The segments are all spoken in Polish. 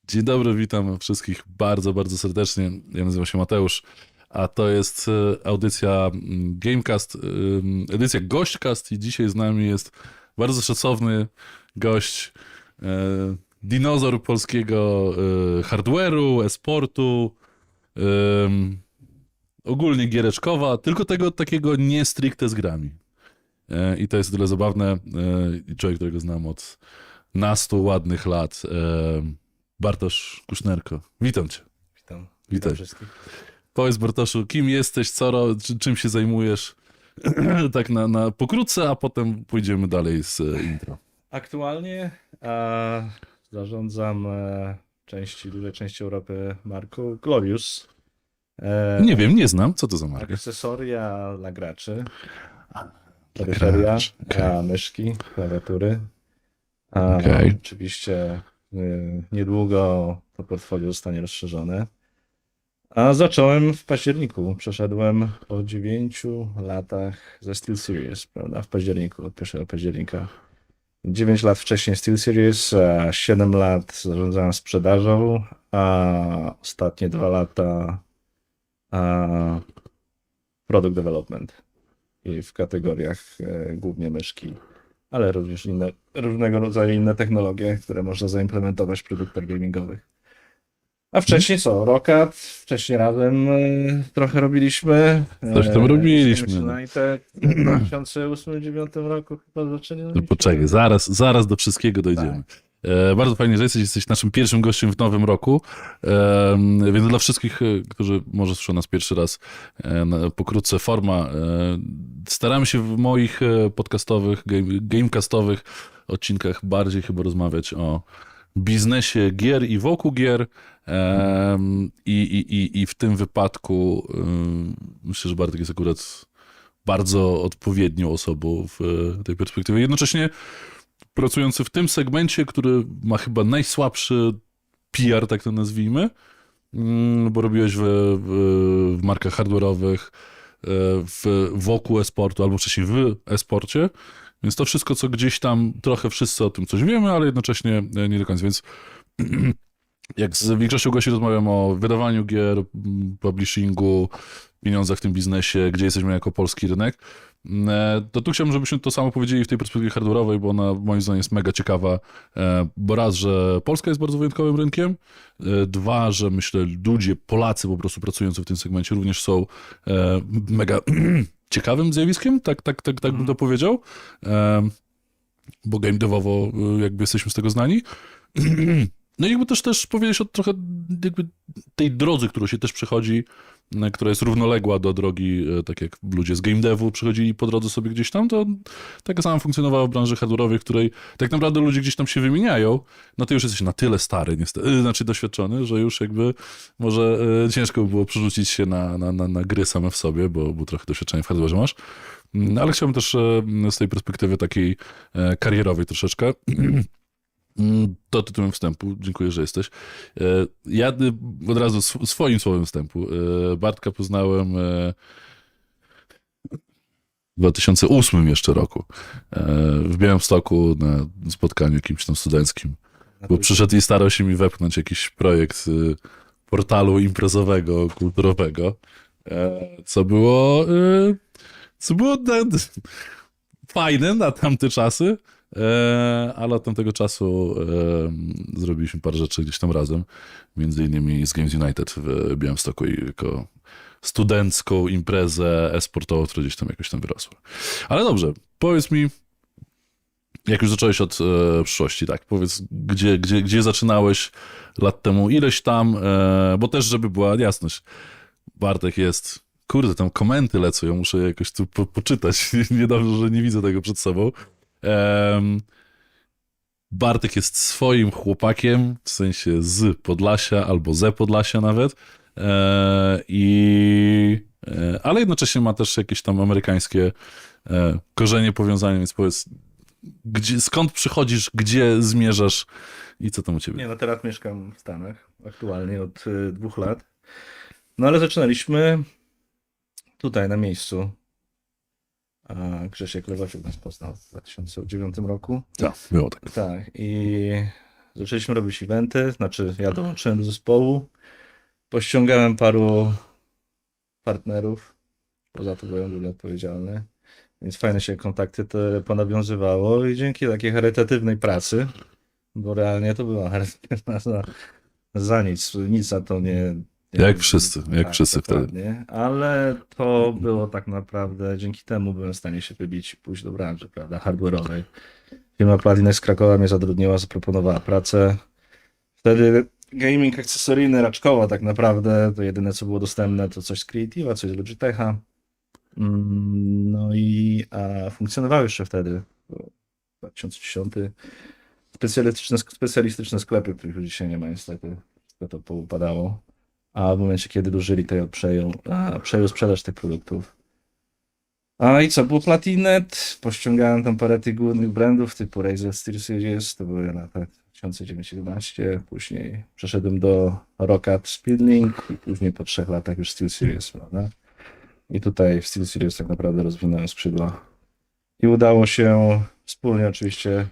Dzień dobry, witam wszystkich bardzo, bardzo serdecznie. Ja nazywam się Mateusz, a to jest audycja Gamecast, edycja Gośćcast i dzisiaj z nami jest bardzo szacowny gość, dinozaur polskiego hardware'u, e-sportu, ogólnie giereczkowa, tylko tego takiego nie stricte z grami. I to jest tyle zabawne. Człowiek, którego znam od nastu ładnych lat. Bartosz Kusznerko. Witam cię. Witam. Witaj. Wszystkich. Powiedz, Bartoszu, kim jesteś, czym się zajmujesz? Tak na pokrótce, a potem pójdziemy dalej z intro. Aktualnie zarządzam dużej części Europy marką Glorious. Nie wiem, nie znam. Co to za marka? Akcesoria dla graczy. Dla Peryferia, graczy, okej. myszki, klawiatury. Okej. Oczywiście niedługo to portfolio zostanie rozszerzone. A zacząłem w październiku. Przeszedłem po 9 latach ze SteelSeries, prawda? W październiku, od 1 października. 9 lat wcześniej SteelSeries, 7 lat zarządzałem sprzedażą, a ostatnie 2 lata product development i w kategoriach głównie myszki, ale również różnego rodzaju inne technologie, które można zaimplementować w produktach gamingowych. A wcześniej co? Rockat, wcześniej razem trochę robiliśmy. Coś tam robiliśmy. United w 2008-2009 roku chyba zaczęliśmy. No poczekaj, zaraz do wszystkiego dojdziemy. Bardzo fajnie, że jesteś naszym pierwszym gościem w nowym roku, więc dla wszystkich, którzy może słyszą nas pierwszy raz, pokrótce forma. Staramy się w moich podcastowych, gamecastowych odcinkach bardziej chyba rozmawiać o biznesie gier i wokół gier i w tym wypadku myślę, że Bartek jest akurat bardzo odpowiednią osobą w tej perspektywie. Jednocześnie pracujący w tym segmencie, który ma chyba najsłabszy PR, tak to nazwijmy, bo robiłeś w markach hardware'owych, wokół e-sportu, albo wcześniej w e-sporcie, więc to wszystko, co gdzieś tam, trochę wszyscy o tym coś wiemy, ale jednocześnie nie do końca, więc jak z większością gości rozmawiam o wydawaniu gier, publishingu, pieniądzach w tym biznesie, gdzie jesteśmy jako polski rynek, to tu chciałbym, żebyśmy to samo powiedzieli w tej perspektywie hardware'owej, bo ona moim zdaniem jest mega ciekawa, bo raz, że Polska jest bardzo wyjątkowym rynkiem, dwa, że myślę ludzie, Polacy po prostu pracujący w tym segmencie również są mega ciekawym zjawiskiem, tak bym to powiedział, bo game devowo jakby jesteśmy z tego znani. No i jakby też powiedzieć o trochę jakby tej drodze, którą się też przechodzi, która jest równoległa do drogi, tak jak ludzie z game devu przychodzili po drodze sobie gdzieś tam, to tak samo funkcjonowała w branży hardware'owej, w której tak naprawdę ludzie gdzieś tam się wymieniają, no ty już jesteś na tyle stary, niestety, znaczy doświadczony, że już jakby może ciężko by było przerzucić się na gry same w sobie, bo trochę doświadczenia w hardware'ze masz. Ale chciałbym też z tej perspektywy takiej karierowej troszeczkę to tytułem wstępu. Dziękuję, że jesteś. Ja od razu swoim słowem wstępu. Bartka poznałem w 2008 jeszcze roku. W Białymstoku na spotkaniu jakimś tam studenckim. Bo przyszedł i starał się mi wepchnąć jakiś projekt portalu imprezowego, kulturowego, co było fajne na tamte czasy. Ale od tamtego czasu zrobiliśmy parę rzeczy gdzieś tam razem, między innymi z Games United w Białymstoku i jako studencką imprezę e-sportową, która gdzieś tam jakoś tam wyrosła. Ale dobrze, powiedz mi, jak już zacząłeś od przyszłości, tak, powiedz, gdzie zaczynałeś lat temu, ileś tam, bo też, żeby była jasność, Bartek jest, kurde, tam komenty lecą, ja muszę jakoś tu poczytać, niedobrze, że nie widzę tego przed sobą. Bartek jest swoim chłopakiem, w sensie z Podlasia albo ze Podlasia nawet, ale jednocześnie ma też jakieś tam amerykańskie korzenie, powiązania, więc powiedz, skąd przychodzisz, gdzie zmierzasz i co tam u ciebie? Nie, no teraz mieszkam w Stanach, aktualnie od 2 lat. No ale zaczynaliśmy tutaj na miejscu. Grzesiek Lewasiuk nas poznał w 2009 roku. Tak, było tak. Tak, i zaczęliśmy robić eventy, znaczy ja dołączyłem do zespołu, pościągałem paru partnerów, poza to byłem dużo odpowiedzialny, więc fajne się kontakty te ponawiązywało i dzięki takiej charytatywnej pracy, bo realnie to była charytatywna za nic za to nie Jak wszyscy, jak wszyscy wtedy. dokładnie. Ale to było tak naprawdę, dzięki temu byłem w stanie się wybić i pójść do branży, prawda, hardware'owej. Firma Platinum z Krakowa mnie zatrudniła, zaproponowała pracę. Wtedy gaming akcesoryjny raczkowo tak naprawdę, to jedyne co było dostępne to coś z Creative'a, coś z Logitecha. No i funkcjonowały jeszcze wtedy, 2010, specjalistyczne sklepy, których już dzisiaj nie ma niestety, to poupadało. A w momencie, kiedy duży retail przejął sprzedaż tych produktów. A i co, było Platinet, pościągałem tam parę tych głównych brandów typu Razer SteelSeries, to były lata 2011, później przeszedłem do Roccat Speedlink i później po 3 latach już SteelSeries, prawda? I tutaj w SteelSeries tak naprawdę rozwinąłem skrzydła. I udało się wspólnie oczywiście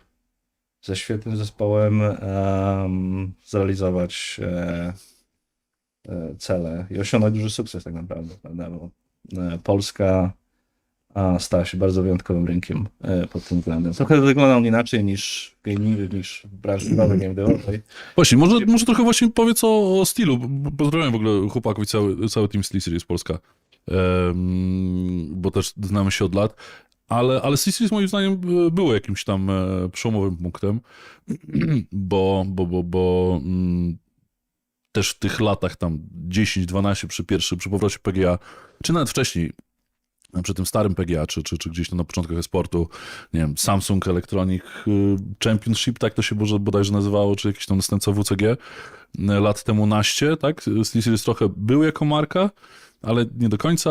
ze świetnym zespołem zrealizować cele i osiągnąć duży sukces tak naprawdę, prawda? Bo Polska stała się bardzo wyjątkowym rynkiem pod tym względem. Trochę wyglądał on inaczej niż w gamingu, niż w branży nowej game devowej. Właśnie, może trochę właśnie powiedz o stylu. Pozdrawiam w ogóle chłopaków i cały team SteelSeries Polska, bo też znamy się od lat. Ale SteelSeries moim zdaniem było jakimś tam przełomowym punktem, bo też w tych latach tam 10-12 przy powrocie PGA, czy nawet wcześniej, przy tym starym PGA, czy gdzieś tam na początkach e-sportu, nie wiem, Samsung Electronic Championship, tak to się bodajże nazywało, czy jakiś tam następca WCG, lat temu naście, tak? SteelSeries trochę był jako marka, ale nie do końca,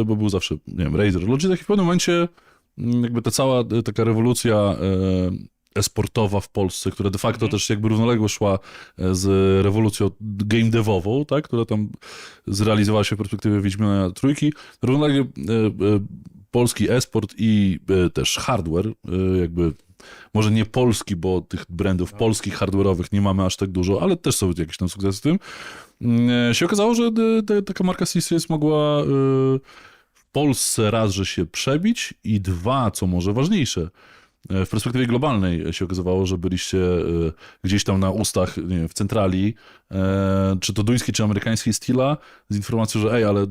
bo był zawsze, nie wiem, Razer, Logitech i w pewnym momencie jakby ta cała taka rewolucja e-sportowa w Polsce, która de facto też jakby równolegle szła z rewolucją game devową, tak, która tam zrealizowała się w perspektywie Wiedźmina Trójki. Równolegle polski e-sport i też hardware, jakby może nie polski, bo tych brandów polskich hardware'owych nie mamy aż tak dużo, ale też są jakieś tam sukcesy w tym. Się okazało, że taka marka SteelSeries mogła w Polsce raz, że się przebić i dwa, co może ważniejsze, w perspektywie globalnej się okazywało, że byliście gdzieś tam na ustach, nie wiem, w centrali, czy to duńskiej, czy amerykańskiej Steela, z informacją, że ale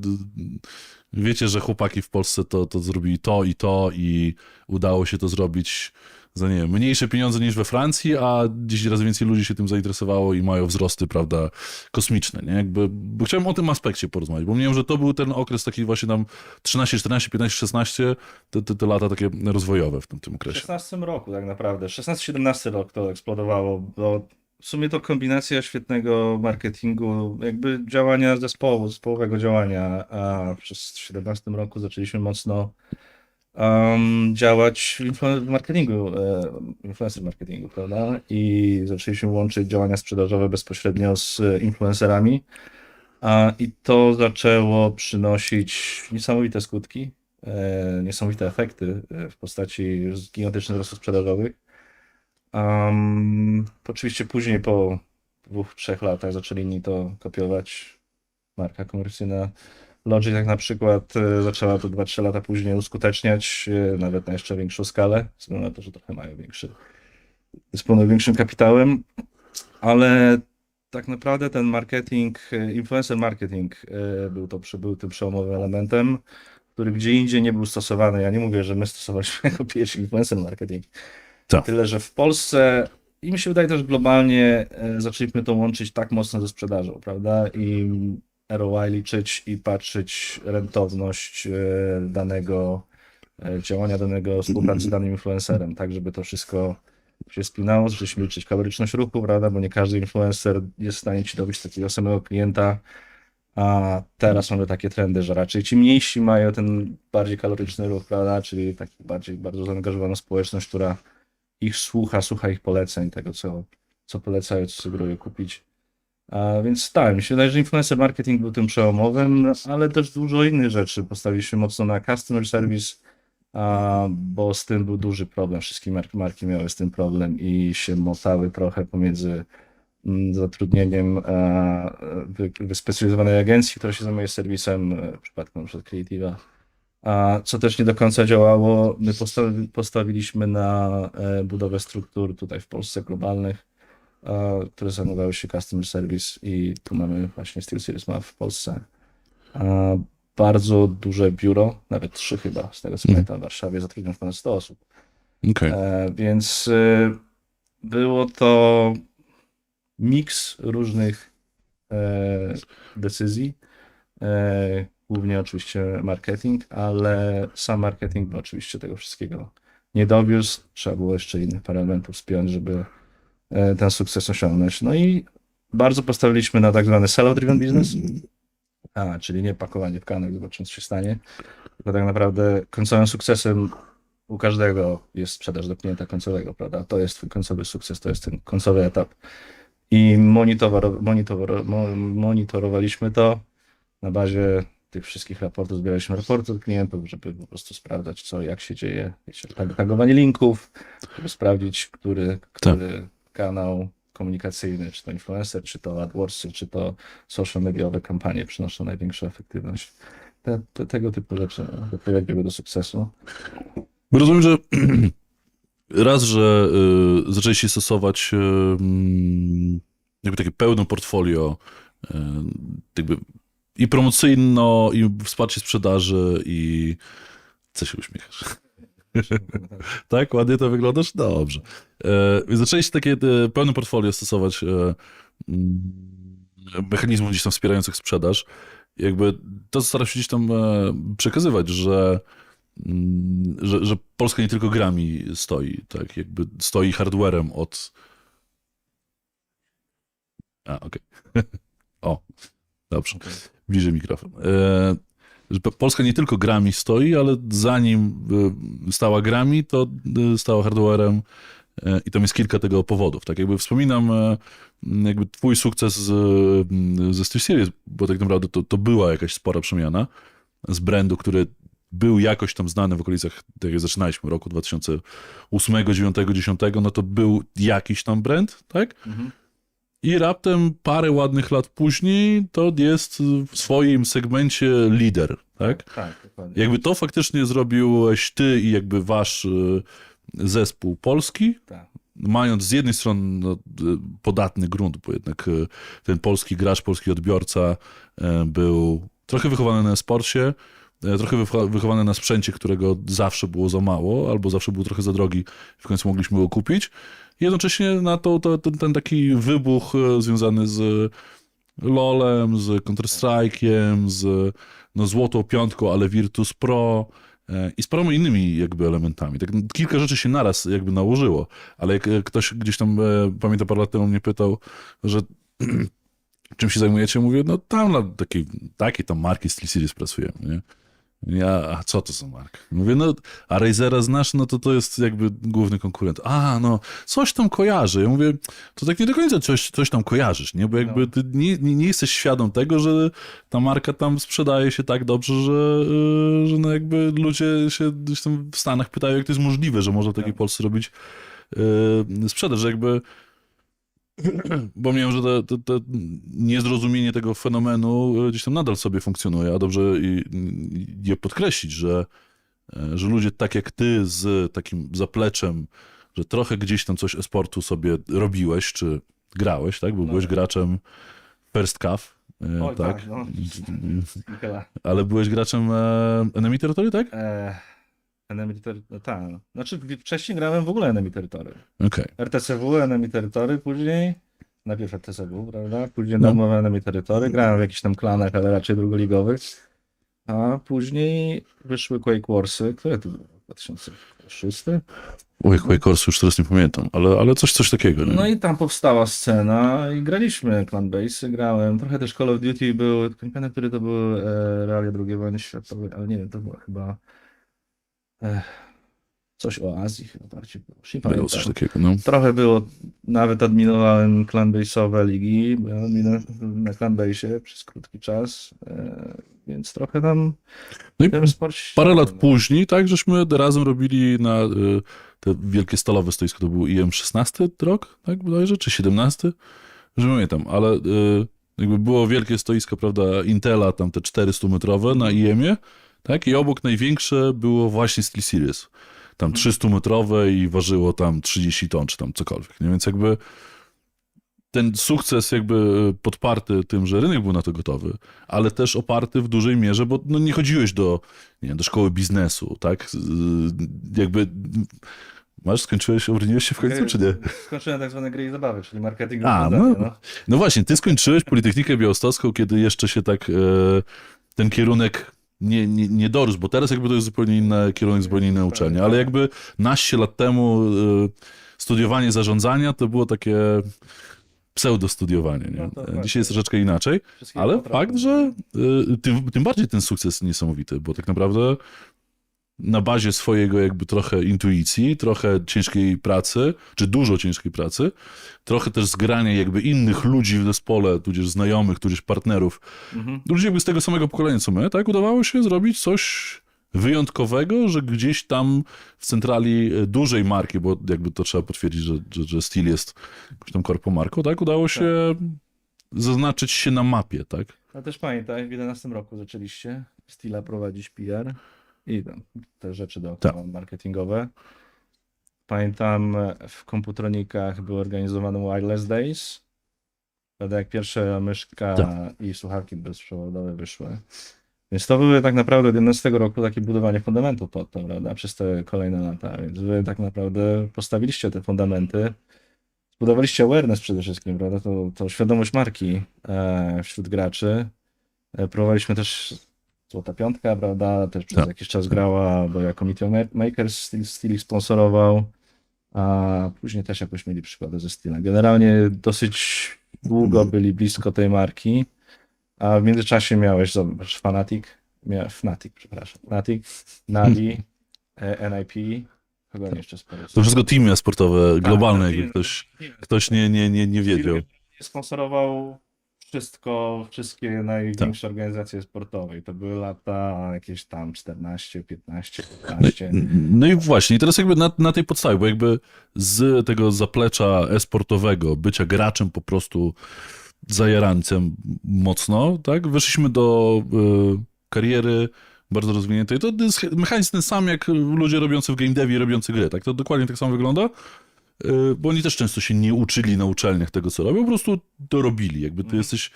wiecie, że chłopaki w Polsce to zrobili to i udało się to zrobić za, nie wiem, mniejsze pieniądze niż we Francji, a 10 razy więcej ludzi się tym zainteresowało i mają wzrosty, prawda, kosmiczne, nie? Bo chciałem o tym aspekcie porozmawiać, bo wiem, że to był ten okres taki właśnie tam 13, 14, 15, 16, te lata takie rozwojowe w tym okresie. W 16 roku tak naprawdę, 16-17 rok to eksplodowało, bo w sumie to kombinacja świetnego marketingu, jakby działania zespołowego działania, a przez 17 roku zaczęliśmy mocno działać w marketingu, influencer marketingu, prawda? I zaczęliśmy łączyć działania sprzedażowe bezpośrednio z influencerami. I to zaczęło przynosić niesamowite skutki, niesamowite efekty w postaci gigantycznych wzrostów sprzedażowych. Oczywiście później po 2-3 latach zaczęli inni to kopiować. Marka komercyjna Logitech tak na przykład zaczęła to 2-3 lata później uskuteczniać, nawet na jeszcze większą skalę, ze względu na to, że trochę mają dysponują większym kapitałem, ale tak naprawdę ten marketing, influencer marketing był tym przełomowym elementem, który gdzie indziej nie był stosowany. Ja nie mówię, że my stosowaliśmy jako pierwszy influencer marketing. Tak. Tyle, że w Polsce i mi się wydaje też globalnie zaczęliśmy to łączyć tak mocno ze sprzedażą, prawda? I ROI liczyć i patrzeć rentowność danego działania, danego współpracy z danym influencerem, tak żeby to wszystko się spinało, zaczęliśmy liczyć kaloryczność ruchu, prawda, bo nie każdy influencer jest w stanie ci dobić takiego samego klienta, a teraz mamy takie trendy, że raczej ci mniejsi mają ten bardziej kaloryczny ruch, prawda, czyli taki bardzo zaangażowaną społeczność, która ich słucha ich poleceń, tego co polecają, co sugerują kupić. Więc tak, mi się wydaje, że influencer marketing był tym przełomowym, ale też dużo innych rzeczy. Postawiliśmy mocno na customer service, bo z tym był duży problem. Wszystkie marki miały z tym problem i się motały trochę pomiędzy zatrudnieniem wyspecjalizowanej agencji, która się zajmuje serwisem, w przypadku np. Creative'a, co też nie do końca działało. My postawiliśmy na budowę struktur tutaj w Polsce globalnych, które zajmowały się customer service i tu mamy właśnie SteelSeries ma w Polsce bardzo duże biuro, nawet 3 chyba, z tego co pamiętam, w Warszawie zatrudnią ponad 100 osób. Okej. Więc było to miks różnych decyzji, głównie oczywiście marketing, ale sam marketing oczywiście tego wszystkiego nie dowiózł. Trzeba było jeszcze innych parę elementów spiąć, żeby ten sukces osiągnąć. No i bardzo postawiliśmy na tak zwany sell-out-driven business, czyli nie pakowanie tkanek, zobaczymy co się stanie, tylko tak naprawdę końcowym sukcesem u każdego jest sprzedaż do klienta końcowego, prawda? To jest twój końcowy sukces, to jest ten końcowy etap. I monitorowaliśmy to na bazie tych wszystkich raportów, zbieraliśmy raporty od klientów, żeby po prostu sprawdzać co, jak się dzieje, wiecie, tagowanie linków, żeby sprawdzić, który kanał komunikacyjny, czy to influencer, czy to AdWordsy, czy to social mediowe kampanie przynoszą największą efektywność. Tego typu rzeczy doprowadziły do sukcesu. Bo rozumiem, że raz, że zaczęliście stosować jakby takie pełne portfolio jakby i promocyjno, i wsparcie sprzedaży, i co się uśmiechasz? Tak? Ładnie to wyglądasz? Dobrze. Więc zaczęliście takie pełne portfolio stosować mechanizmów gdzieś tam wspierających sprzedaż. Jakby to staram się gdzieś tam przekazywać, że Polska nie tylko grami stoi, tak? Jakby stoi hardwarem od... okej. O, dobrze. Bliżej mikrofon. Że Polska nie tylko grami stoi, ale zanim stała grami, to stała hardwarem i tam jest kilka tego powodów. Tak jakby wspominam jakby twój sukces ze SteelSeries, bo tak naprawdę to była jakaś spora przemiana z brandu, który był jakoś tam znany w okolicach, tak jak zaczynaliśmy, roku 2008, 2009, 2010, no to był jakiś tam brand, tak? Mhm. I raptem parę ładnych lat później to jest w swoim segmencie lider, tak? Tak, dokładnie. Jakby to faktycznie zrobiłeś ty i jakby wasz zespół polski, Tak. mając z jednej strony podatny grunt, bo jednak ten polski gracz, polski odbiorca był trochę wychowany na sporcie, trochę wychowany na sprzęcie, którego zawsze było za mało, albo zawsze był trochę za drogi, w końcu mogliśmy go kupić. Jednocześnie na ten taki wybuch związany z LoLem, z Counter-Strike'iem, z Złotą Piątką, ale Virtus Pro i z paroma innymi jakby elementami. Tak kilka rzeczy się naraz jakby nałożyło, ale jak ktoś gdzieś tam, pamiętam, parę lat temu mnie pytał, że czym się zajmujecie? Mówię, no tam na takiej tam marki SteelSeries pracujemy, nie? A co to za marka? Mówię, no, a Razera znasz? No to jest jakby główny konkurent. No, coś tam kojarzę. Ja mówię, to tak nie do końca coś tam kojarzysz, nie? Bo jakby ty nie jesteś świadom tego, że ta marka tam sprzedaje się tak dobrze, że no jakby ludzie się gdzieś tam w Stanach pytają, jak to jest możliwe, że można w takiej Polsce robić sprzedaż, że jakby bo miałem, że to niezrozumienie tego fenomenu gdzieś tam nadal sobie funkcjonuje, a dobrze je podkreślić, że ludzie tak jak ty z takim zapleczem, że trochę gdzieś tam coś e-sportu sobie robiłeś, czy grałeś, tak? Bo byłeś graczem First Cup, Oj, tak? no. Ale byłeś graczem Enemy Territory, tak? Enemy Territory, tak. Znaczy wcześniej grałem w ogóle Enemy Territory. Okej. RTCW, Enemy Territory, później najpierw RTCW, prawda? Później darmowe Enemy Territory. Grałem w jakichś tam klanach, ale raczej drugoligowych. A później wyszły Quake Warsy, które to było? 2006? Oj, Quake Wars już teraz nie pamiętam, ale coś takiego. Nie? No i tam powstała scena i graliśmy Clan Base'y, grałem. Trochę też Call of Duty był, tylko nie pamiętam, który to był realia II wojny światowej, ale nie wiem, to było chyba coś o Azji chyba bardziej było. Nie Było pamiętam. coś takiego, no. Trochę było, nawet adminowałem Clan Base'owe ligi, byłem adminem na Clan Base'ie przez krótki czas. więc trochę tam No i w tym sporcie... parę lat później, tak, żeśmy razem robili na te wielkie stalowe stoisko, to był IM-16 rok, tak bodajże, czy 17? Że nie pamiętam, ale jakby było wielkie stoisko, prawda, Intela, tam te 400-metrowe na IM-ie, tak, i obok największe było właśnie SteelSeries. Tam 300-metrowe i ważyło tam 30 ton, czy tam cokolwiek, nie? Więc jakby ten sukces jakby podparty tym, że rynek był na to gotowy, ale też oparty w dużej mierze, bo no nie chodziłeś nie wiem, do szkoły biznesu, tak? Jakby skończyłeś, obroniłeś się w końcu, czy nie? Skończyłem tak zwane gry i zabawy, czyli marketing. No właśnie, ty skończyłeś Politechnikę Białostocką, kiedy jeszcze się tak ten kierunek nie dorósł, bo teraz jakby to jest zupełnie inny kierunek, zupełnie inne uczenie, ale jakby naście lat temu studiowanie zarządzania to było takie pseudostudiowanie, nie? Dzisiaj jest troszeczkę inaczej, ale fakt, że tym bardziej ten sukces niesamowity, bo tak naprawdę na bazie swojego jakby trochę intuicji, trochę ciężkiej pracy, czy dużo ciężkiej pracy, trochę też zgrania jakby innych ludzi w zespole, tudzież znajomych, tudzież partnerów, ludzi jakby z tego samego pokolenia co my, tak, udawało się zrobić coś wyjątkowego, że gdzieś tam w centrali dużej marki, bo jakby to trzeba potwierdzić, że Steel jest jakąś tam korpomarką, tak, udało się zaznaczyć się na mapie, tak. A też pamiętaj, w 2011 roku zaczęliście Steela prowadzić PR i te rzeczy dookoła marketingowe. Pamiętam, w komputronikach były organizowane Wireless Days, wtedy jak pierwsza myszka i słuchawki bezprzewodowe wyszły. Więc to były tak naprawdę od 2011 roku takie budowanie fundamentów pod to, prawda, przez te kolejne lata. Więc wy tak naprawdę postawiliście te fundamenty, zbudowaliście awareness przede wszystkim, prawda, to świadomość marki wśród graczy. Prowadziliśmy też Złota Piątka, prawda, też przez jakiś czas grała, bo jako Meteor Makers Steel ich sponsorował, a później też jakoś mieli przykłady ze Steelem. Generalnie dosyć długo byli blisko tej marki, a w międzyczasie miałeś, zobacz, Fnatic, Navi, NIP, kogo jeszcze sporo. To wszystko teamy sportowe, globalne, jakby ktoś nie wiedział. Sponsorował wszystkie największe organizacje sportowe. I to były lata jakieś tam 14, 15, 15. No i właśnie, i teraz jakby na tej podstawie, bo jakby z tego zaplecza e-sportowego, bycia graczem po prostu zajarancem mocno, tak, weszliśmy do kariery bardzo rozwiniętej. To jest mechanizm ten sam, jak ludzie robiący w game devie, robiący gry, tak, to dokładnie tak samo wygląda, bo oni też często się nie uczyli na uczelniach tego, co robią, po prostu to robili, jakby ty jesteś,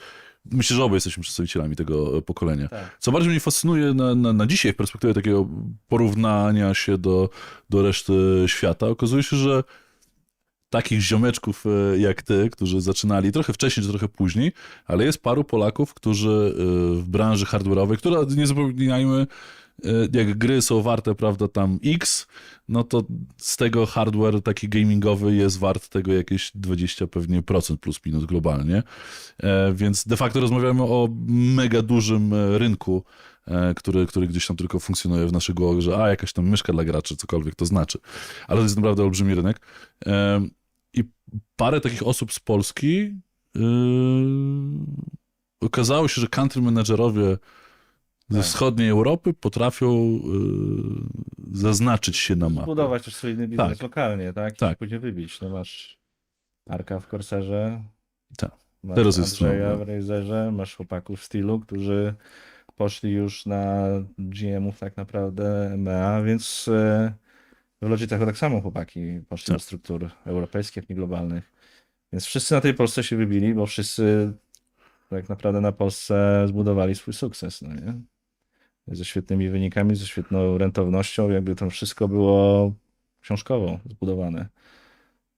myślę, że obaj jesteśmy przedstawicielami tego pokolenia. Tak. Co bardziej mnie fascynuje na dzisiaj w perspektywie takiego porównania się do reszty świata, okazuje się, że takich ziomeczków jak ty, którzy zaczynali trochę wcześniej, czy trochę później, ale jest paru Polaków, którzy w branży hardware'owej, która, nie zapominajmy, jak gry są warte, prawda, tam X, no to z tego hardware taki gamingowy jest wart tego jakieś 20 pewnie procent plus minus globalnie. Więc de facto rozmawiamy o mega dużym rynku, który gdzieś tam tylko funkcjonuje w naszych głowach, że jakaś tam myszka dla graczy, cokolwiek to znaczy. Ale to jest naprawdę olbrzymi rynek. I parę takich osób z Polski okazało się, że country managerowie ze wschodniej Europy potrafią zaznaczyć się na mapie. Zbudować też solidny biznes lokalnie, tak? I później wybić. No masz Arka w Corsairze, masz Teraz jest Andrzeja w Razerze, masz chłopaków w Steelu, którzy poszli już na GM-ów tak naprawdę MEA, więc w Logitechu tak samo chłopaki poszli do struktur europejskich, jak i globalnych. Więc wszyscy na tej Polsce się wybili, bo wszyscy tak naprawdę na Polsce zbudowali swój sukces, no nie? Ze świetnymi wynikami, ze świetną rentownością, jakby to wszystko było książkowo zbudowane.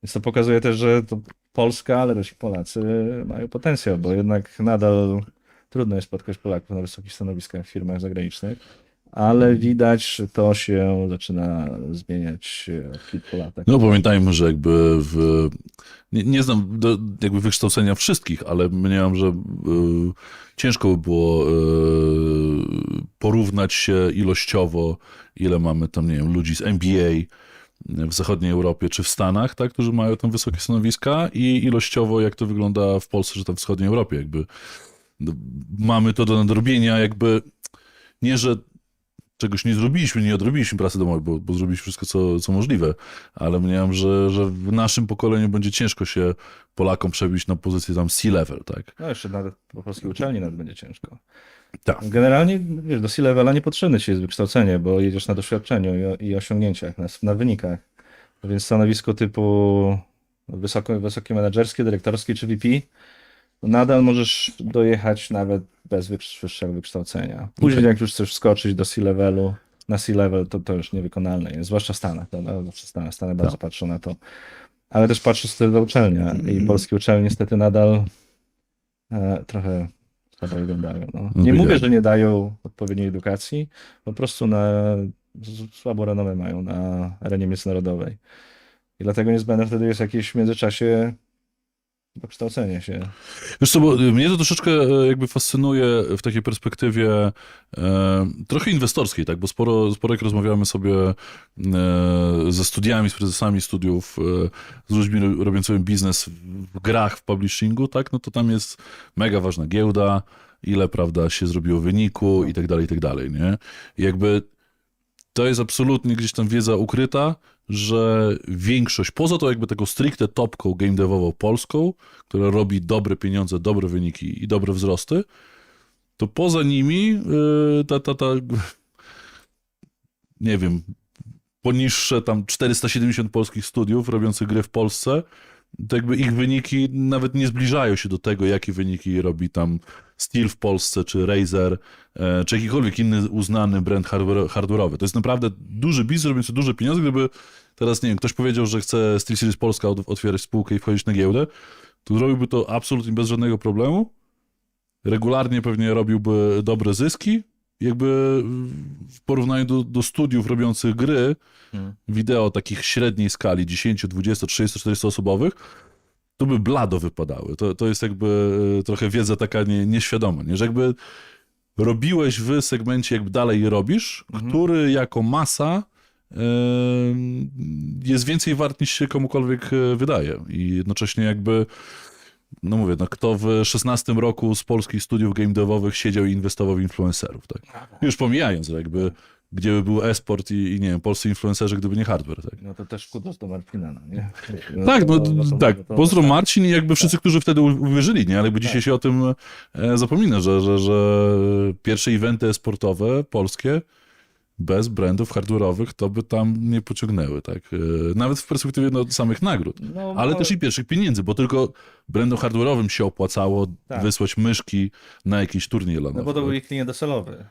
Więc to pokazuje też, że to Polska, ale też i Polacy mają potencjał, bo jednak nadal trudno jest spotkać Polaków na wysokich stanowiskach w firmach zagranicznych, ale widać, że to się zaczyna zmieniać od kilku lat. No pamiętajmy, że jakby nie znam jakby wykształcenia wszystkich, ale mniemam, że ciężko by było porównać się ilościowo, ile mamy tam, nie wiem, ludzi z NBA w zachodniej Europie czy w Stanach, tak, którzy mają tam wysokie stanowiska, i ilościowo jak to wygląda w Polsce czy tam w wschodniej Europie. Jakby no, mamy to do nadrobienia, jakby nie, że czegoś nie zrobiliśmy, nie odrobiliśmy pracy domowej, bo zrobiliśmy wszystko, co możliwe, ale mniemam, że w naszym pokoleniu będzie ciężko się Polakom przebić na pozycję tam C-level, tak? No jeszcze nawet po polskiej uczelni nawet będzie ciężko. Tak. Generalnie, wiesz, do C-levela nie potrzebne ci jest wykształcenie, bo jedziesz na doświadczeniu i osiągnięciach, na wynikach. Więc stanowisko typu wysokie menedżerskie, dyrektorskie czy VP, to nadal możesz dojechać nawet bez wyższego wykształcenia. Później Okej. jak już chcesz skoczyć do C-levelu, na C-level to już niewykonalne jest, zwłaszcza w Stanach. Stany bardzo patrzą na to. Ale też patrzę wtedy do uczelnia i polskie uczelnie niestety nadal trochę słabo wyglądają. No. Nie Wiedziałem. mówię, że nie dają odpowiedniej edukacji, po prostu słabo renomę mają na arenie międzynarodowej. I dlatego niezbędne wtedy jest jakieś w międzyczasie dokształcenie się. Wiesz co, bo mnie to troszeczkę jakby fascynuje w takiej perspektywie trochę inwestorskiej, tak, bo sporo jak rozmawiamy sobie ze studiami, z prezesami studiów, z ludźmi robiącymi biznes w grach, w publishingu, tak, no to tam jest mega ważna giełda, ile, prawda, się zrobiło wyniku i tak dalej, nie? I jakby to jest absolutnie gdzieś tam wiedza ukryta, że większość, poza to jakby taką stricte topką game devową polską, która robi dobre pieniądze, dobre wyniki i dobre wzrosty, to poza nimi nie wiem, poniższe tam 470 polskich studiów robiących gry w Polsce, to jakby ich wyniki nawet nie zbliżają się do tego, jakie wyniki robi tam Steel w Polsce, czy Razer, czy jakikolwiek inny uznany brand hardware'owy. To jest naprawdę duży biznes, robiący duże pieniądze. Gdyby teraz, nie wiem, ktoś powiedział, że chce SteelSeries Polska otwierać spółkę i wchodzić na giełdę, to zrobiłby to absolutnie bez żadnego problemu. Regularnie pewnie robiłby dobre zyski. Jakby w porównaniu do studiów robiących gry, wideo takich średniej skali, 10, 20, 30, 40 osobowych, to by blado wypadały. To jest jakby trochę wiedza taka nieświadoma, nie? Że jakby robiłeś w segmencie, jakby dalej je robisz, który jako masa jest więcej wart niż się komukolwiek wydaje. I jednocześnie jakby, no mówię, no kto w 16 roku z polskich studiów game devowych siedział i inwestował w influencerów, tak? Już pomijając, że jakby gdzie by był e-sport i nie wiem, polscy influencerzy, gdyby nie hardware, tak? No to też kudos do Marcina, no nie? Tak, no tak. to- Pozdro Marcin i jakby wszyscy, którzy wtedy uwierzyli, nie? Ale jakby dzisiaj się o tym zapomina, że pierwsze eventy e-sportowe polskie bez brandów hardware'owych to by tam nie pociągnęły, tak? Nawet w perspektywie no, samych nagród. No, Ale bo- też i pierwszych pieniędzy, bo tylko brandom hardware'owym się opłacało Tak. wysłać myszki na jakiś turniej LAN-owy. No bo to był tak? ich klient docelowy.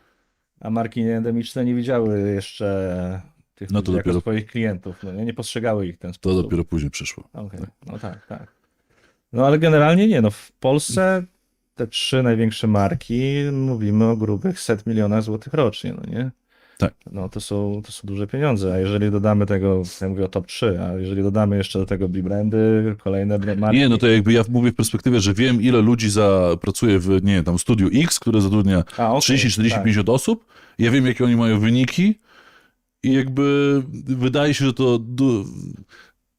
A marki endemiczne nie widziały jeszcze tych No ludzi to jako dopiero- swoich klientów. No nie postrzegały ich w ten To sposób. dopiero później przyszło. Okej. No tak. No ale generalnie nie, no w Polsce te 3 największe marki, mówimy o grubych 100 milionach złotych rocznie, no nie? Tak. No to są duże pieniądze, a jeżeli dodamy tego, ja mówię o top 3, a jeżeli dodamy jeszcze do tego brandy, kolejne marki. Nie, no to jakby ja mówię w perspektywie, że wiem, ile ludzi pracuje w, nie wiem, tam studiu X, które zatrudnia A, okej, 30, 40, tak. 50 osób. Ja wiem, jakie oni mają wyniki i jakby wydaje się, że to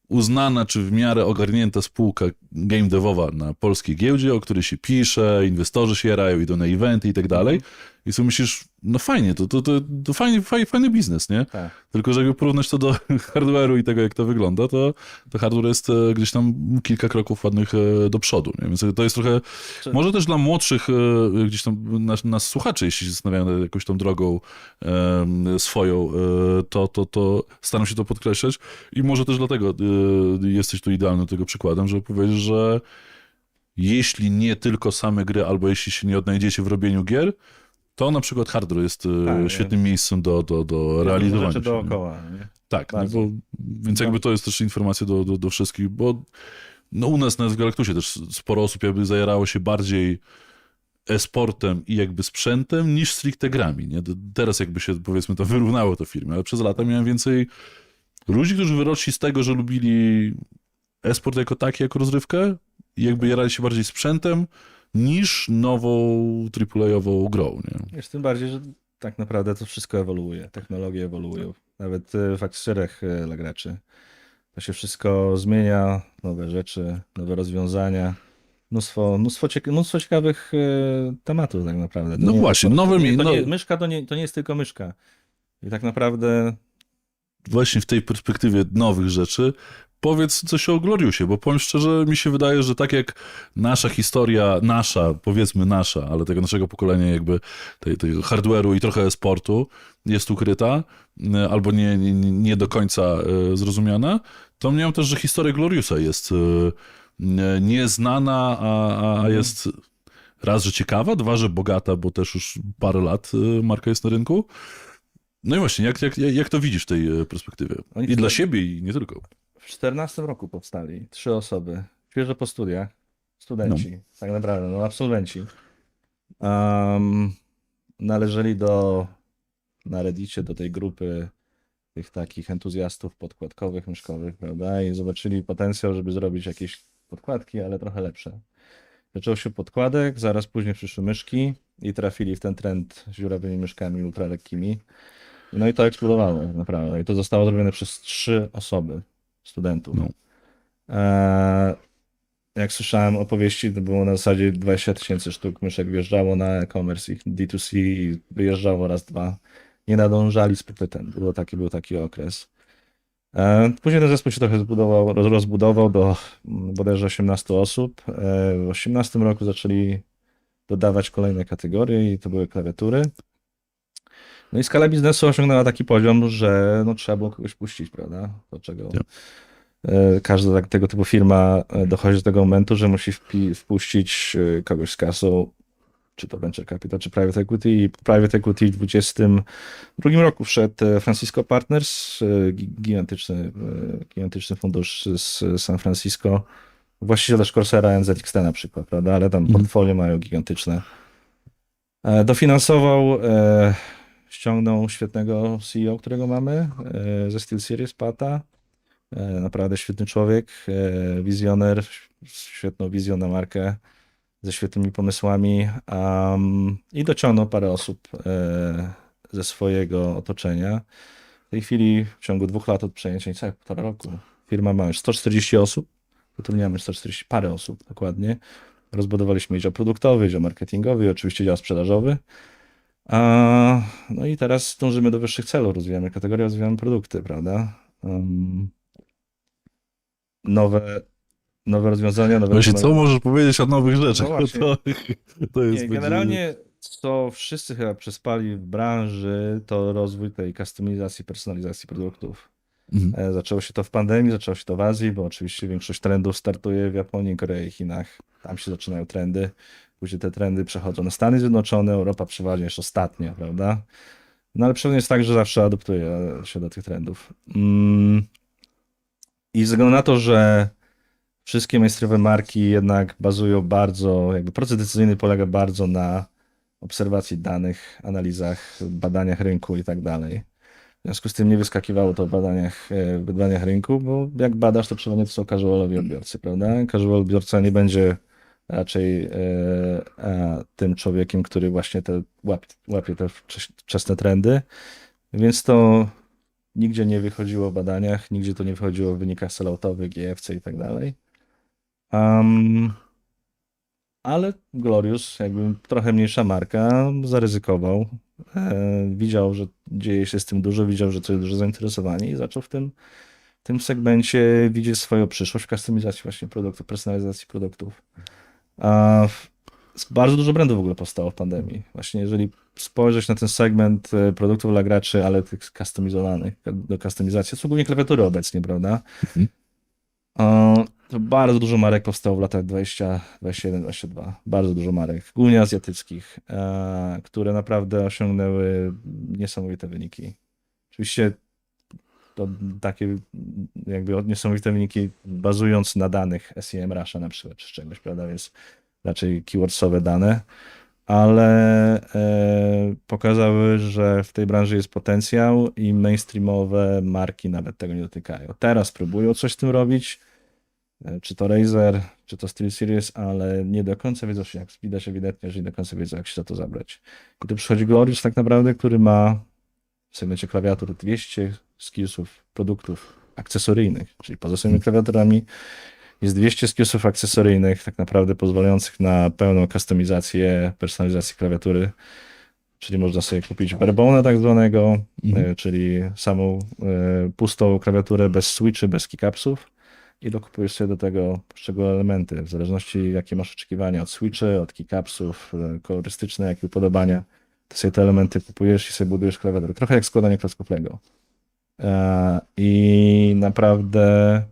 uznana czy w miarę ogarnięta spółka game devowa na polskiej giełdzie, o której się pisze, inwestorzy się jarają, idą na eventy i tak dalej. I sobie myślisz, no fajnie, to fajny biznes, nie? Tak. Tylko, że jakby porównać to do hardware'u i tego, jak to wygląda, to hardware jest gdzieś tam kilka kroków ładnych do przodu, nie? Więc to jest trochę, Czy- może też dla młodszych gdzieś tam nas słuchaczy, jeśli się zastanawiają nad jakąś tą drogą swoją, to staram się to podkreślać i może też dlatego jesteś tu idealnym tego przykładem, żeby powiedzieć, że jeśli nie tylko same gry, albo jeśli się nie odnajdziecie w robieniu gier, to na przykład hardware jest Tak, świetnym miejscem do realizowania Rzeczy się. dookoła, nie? Tak, no Bardzo. więc jakby to jest też informacja do wszystkich, bo no u nas w Galactusie też sporo osób jakby zajarało się bardziej e-sportem i jakby sprzętem niż stricte grami, nie? Teraz jakby się powiedzmy to wyrównało to firmy, ale przez lata miałem więcej ludzi, którzy wyrośli z tego, że lubili e-sport jako taki, jako rozrywkę i jakby jarali się bardziej sprzętem niż nową AAA-ową grą, nie? Jest tym bardziej, że tak naprawdę to wszystko ewoluuje, technologie ewoluują. Nawet w akcjach dla graczy. To się wszystko zmienia, nowe rzeczy, nowe rozwiązania. mnóstwo ciekawych tematów tak naprawdę. To No nie- właśnie, myszka to nie jest tylko myszka. I tak naprawdę właśnie w tej perspektywie nowych rzeczy powiedz coś o Gloriusie, bo powiem szczerze, mi się wydaje, że tak jak nasza historia, powiedzmy nasza, ale tego naszego pokolenia jakby tego hardware'u i trochę sportu jest ukryta, albo nie do końca zrozumiana, to mniemam też, że historia Gloriusa jest nieznana, a jest raz, że ciekawa, dwa, że bogata, bo też już parę lat marka jest na rynku. No i właśnie, jak to widzisz w tej perspektywie? Oni I dla w- siebie, i nie tylko. w 14 roku powstali 3 osoby, świeżo po studiach, No. studenci, tak naprawdę, no absolwenci. Należeli na Reddicie do tej grupy tych takich entuzjastów podkładkowych, myszkowych, prawda? I zobaczyli potencjał, żeby zrobić jakieś podkładki, ale trochę lepsze. Zaczęło się od podkładek, zaraz później przyszły myszki i trafili w ten trend z dziurawymi myszkami ultralekkimi. No i to eksplodowało tak naprawdę. I to zostało zrobione przez 3 osoby, studentów. No. Jak słyszałem opowieści, to było na zasadzie 20 000 sztuk myszek wjeżdżało na e-commerce ich D2C i wyjeżdżało raz, dwa. Nie nadążali z popytem. Był taki okres. Później ten zespół się trochę rozbudował do bodajże 18 osób. W 18 roku zaczęli dodawać kolejne kategorie i to były klawiatury. No i skala biznesu osiągnęła taki poziom, że no, trzeba było kogoś puścić, prawda? Do czego Tak. każda tego typu firma dochodzi do tego momentu, że musi wpuścić kogoś z kasą, czy to venture capital, czy private equity. I private equity w 2022 roku wszedł Francisco Partners, gigantyczny fundusz z San Francisco. Właściciel też Corsera, NZXT na przykład, prawda? Ale tam portfolio mają gigantyczne. Dofinansował, ściągnął świetnego CEO, którego mamy ze SteelSeries, Pata. Naprawdę świetny człowiek, wizjoner, świetną wizją na markę, ze świetnymi pomysłami i dociągnął parę osób ze swojego otoczenia. W tej chwili w ciągu 2 lat od przejęcia, niecałych 1,5 roku, firma ma już 140 osób, zatrudniamy 140 parę osób dokładnie. Rozbudowaliśmy dział produktowy, dział marketingowy i oczywiście dział sprzedażowy. No i teraz dążymy do wyższych celów, rozwijamy kategorie, rozwijamy produkty, prawda? Nowe rozwiązania, nowe Właśnie, co technologie. możesz powiedzieć o nowych rzeczach? No właśnie. To jest Nie, generalnie co wszyscy chyba przespali w branży, to rozwój tej kustomizacji, personalizacji produktów. Mhm. Zaczęło się to w pandemii, zaczęło się to w Azji, bo oczywiście większość trendów startuje w Japonii, Korei, Chinach. Tam się zaczynają trendy. Później te trendy przechodzą na Stany Zjednoczone, Europa przeważnie jest ostatnia, prawda? No ale pewnie jest tak, że zawsze adoptuje się do tych trendów. I ze względu na to, że wszystkie mainstreamowe marki jednak bazują bardzo, jakby proces decyzyjny polega bardzo na obserwacji danych, analizach, badaniach rynku i tak dalej. W związku z tym nie wyskakiwało to w badaniach rynku, bo jak badasz, to przeważnie to są casualowi odbiorcy, prawda? Casual odbiorca nie będzie raczej tym człowiekiem, który właśnie łapie te wczesne trendy, więc to nigdzie nie wychodziło w badaniach, nigdzie to nie wychodziło w wynikach selloutowych, GFC i tak dalej. Ale Glorious, jakby trochę mniejsza marka, zaryzykował. Widział, że dzieje się z tym dużo, widział, że to jest duże zainteresowanie i zaczął w tym segmencie widzieć swoją przyszłość w kustomizacji właśnie produktów, personalizacji produktów. Bardzo dużo brandów w ogóle powstało w pandemii. Właśnie jeżeli spojrzeć na ten segment produktów dla graczy, ale tych customizowanych do kustomizacji, są głównie klawiatury obecnie, prawda? Mhm. To bardzo dużo marek powstało w latach 20, 21, 22. Bardzo dużo marek, głównie azjatyckich, które naprawdę osiągnęły niesamowite wyniki. Oczywiście to takie jakby niesamowite wyniki bazując na danych SEM Russia na przykład, czy czegoś, prawda, więc raczej keywordsowe dane, ale pokazały, że w tej branży jest potencjał i mainstreamowe marki nawet tego nie dotykają. Teraz próbują coś z tym robić, czy to Razer, czy to SteelSeries, ale nie do końca wiedzą, jak widać ewidentnie, że nie do końca wiedzą, jak się za to zabrać. I tu przychodzi Glorious tak naprawdę, który ma w segmencie klawiatur 200 skillsów, produktów akcesoryjnych, czyli poza samymi klawiaturami Jest 200 skillsów akcesoryjnych, tak naprawdę pozwalających na pełną customizację, personalizację klawiatury. Czyli można sobie kupić barebone tak zwanego, czyli samą pustą klawiaturę bez switchy, bez keycapsów i dokupujesz sobie do tego poszczególne elementy, w zależności jakie masz oczekiwania od switchy, od keycapsów, kolorystyczne, jakie upodobania. To sobie te elementy kupujesz i sobie budujesz klawiaturę. Trochę jak składanie klocków Lego. I naprawdę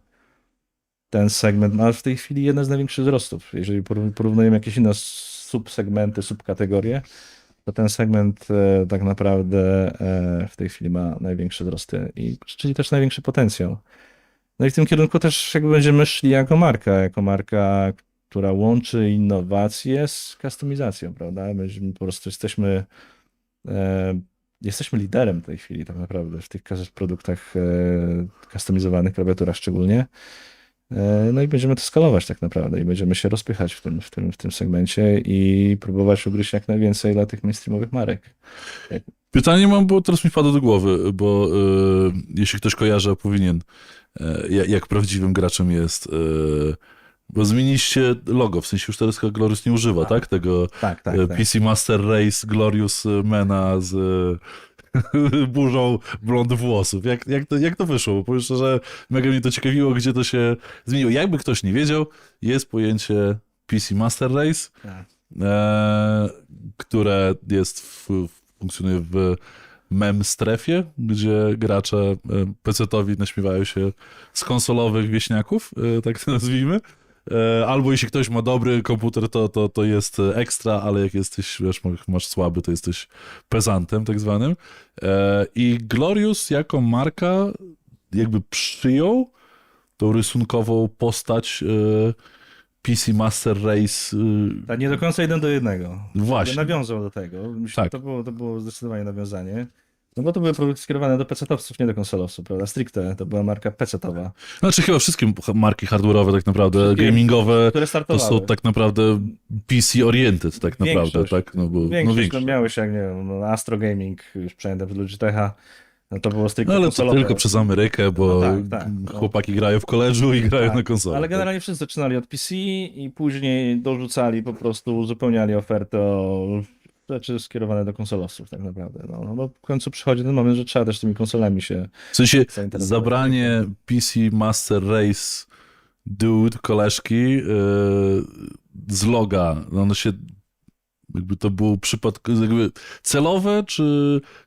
ten segment ma w tej chwili jeden z największych wzrostów. Jeżeli porównujemy jakieś inne subsegmenty, subkategorie, to ten segment tak naprawdę w tej chwili ma największe wzrosty, czyli też największy potencjał. No i w tym kierunku też jakby będziemy szli jako marka, która łączy innowacje z kustomizacją, prawda? My po prostu jesteśmy liderem w tej chwili tak naprawdę w tych produktach kustomizowanych, klawiaturach szczególnie. No i będziemy to skalować tak naprawdę i będziemy się rozpychać w tym segmencie i próbować ugryźć jak najwięcej dla tych mainstreamowych marek. Pytanie mam, bo teraz mi wpadło do głowy, bo jeśli ktoś kojarzy, a powinien, jak prawdziwym graczem jest, bo zmieniliście logo, w sensie już teraz chyba Glorious nie używa, tak? Tego Tak. PC Master Race Glorious Mana z burzą blond włosów. Jak to wyszło? Bo powiem szczerze, mega mnie to ciekawiło, gdzie to się zmieniło. Jakby ktoś nie wiedział, jest pojęcie PC Master Race, które funkcjonuje w mem strefie, gdzie gracze PC-towi naśmiewają się z konsolowych wieśniaków, tak to nazwijmy. Albo jeśli ktoś ma dobry komputer, to jest ekstra, ale jak jesteś, wiesz, masz słaby, to jesteś pezantem tak zwanym. I Glorious jako marka jakby przyjął tą rysunkową postać PC Master Race. Tak, nie do końca 1:1. Właśnie. Nawiązał do tego. Myślę, Tak. to było zdecydowanie nawiązanie. No bo to były produkty skierowane do PC-towców, nie do konsolowców, prawda? Stricte to była marka PC-towa. Znaczy chyba wszystkie marki hardware'owe tak naprawdę, Wszystkie, gamingowe, które to startowały. są tak naprawdę PC-oriented tak naprawdę, Większość. tak? No bo Większość, większość. miałeś jak, nie wiem, Astro Gaming, już przejęte przez Logitecha, no to było stricte No ale to konsolowe. tylko przez Amerykę, bo tak. chłopaki grają w koledżu i grają Tak, na konsolę. ale generalnie wszyscy zaczynali od PC i później dorzucali, po prostu uzupełniali ofertę o rzeczy skierowane do konsolowców tak naprawdę. No bo w końcu przychodzi ten moment, że trzeba też tymi konsolami się W sensie zainteresować. zabranie PC Master Race Dude, koleżki z loga, no ono się jakby to było jakby celowe,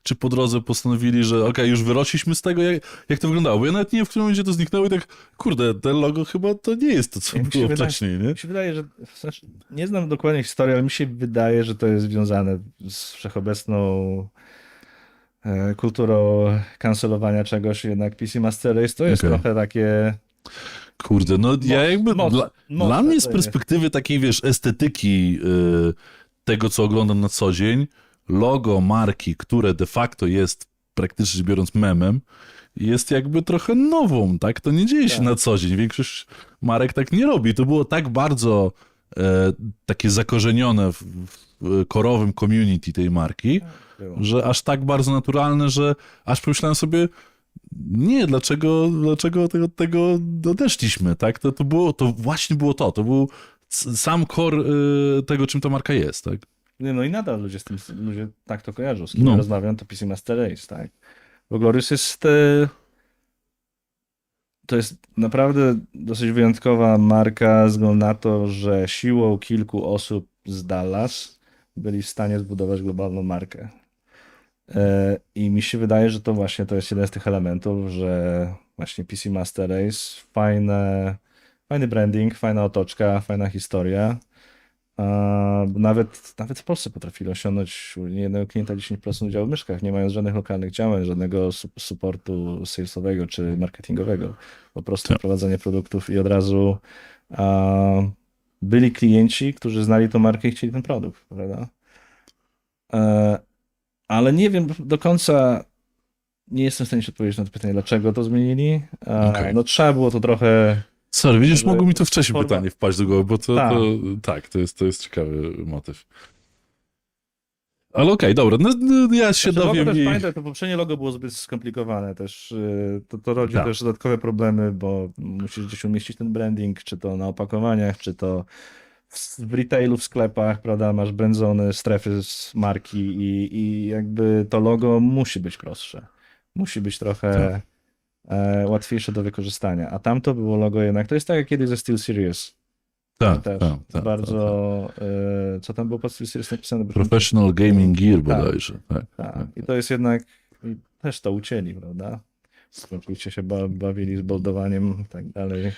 czy po drodze postanowili, że okej, już wyrośliśmy z tego, jak to wyglądało? Bo ja nawet nie wiem, w którym momencie to zniknęło i tak, kurde, ten logo chyba to nie jest to, co Mi się było wydaje- wcześniej, nie? Mi się wydaje, że znaczy, nie znam dokładnie historii, ale mi się wydaje, że to jest związane z wszechobecną kulturą kancelowania czegoś, jednak PC Master Race to jest Okej. trochę takie... Kurde, no ja jakby mocne dla mnie z to jest. perspektywy takiej, wiesz, estetyki tego, co oglądam na co dzień, logo marki, które de facto jest praktycznie biorąc memem, jest jakby trochę nową, tak? To nie dzieje się Tak. na co dzień. Większość marek tak nie robi. To było tak bardzo takie zakorzenione w korowym community tej marki, Było. że aż tak bardzo naturalne, że aż pomyślałem sobie, nie, dlaczego od tego odeszliśmy, tak? To właśnie było to był sam core tego, czym ta marka jest, tak? Nie, no i nadal ludzie tak to kojarzą. Z kim No. rozmawiam, to PC Master Race, tak? Bo Glorious jest... To jest naprawdę dosyć wyjątkowa marka, ze względu na to, że siłą kilku osób z Dallas byli w stanie zbudować globalną markę. I mi się wydaje, że to właśnie to jest jeden z tych elementów, że właśnie PC Master Race, fajny branding, fajna otoczka, fajna historia. Nawet w Polsce potrafili osiągnąć u jednego klienta 10% udziału w myszkach, nie mając żadnych lokalnych działań, żadnego supportu salesowego czy marketingowego. Po prostu Tak. prowadzenie produktów i od razu byli klienci, którzy znali tą markę i chcieli ten produkt, prawda? Ale nie wiem do końca, nie jestem w stanie się odpowiedzieć na to pytanie, dlaczego to zmienili. Okej. No trzeba było to trochę... Sorry, widzisz, Może mogło mi to wcześniej forma- pytanie wpaść do głowy, bo Tak. to jest ciekawy motyw. Ale okej, dobra, ja się Znaczy, logo dowiem też i... pamiętam, to poprzednie logo było zbyt skomplikowane też. To rodzi Tak. też dodatkowe problemy, bo musisz gdzieś umieścić ten branding, czy to na opakowaniach, czy to w retailu, w sklepach, prawda, masz brędzone strefy z marki i jakby to logo musi być prostsze. Musi być trochę łatwiejsze do wykorzystania. A tamto było logo jednak, to jest tak jak kiedyś ze SteelSeries. Tak, Też tak, tak, bardzo, co tam było pod SteelSeries napisane? Bo Professional Gaming Gear Tak. bodajże. Tak, Tak, i to jest jednak, i też to ucięli, prawda? Oczywiście się bawili z boldowaniem i tak dalej.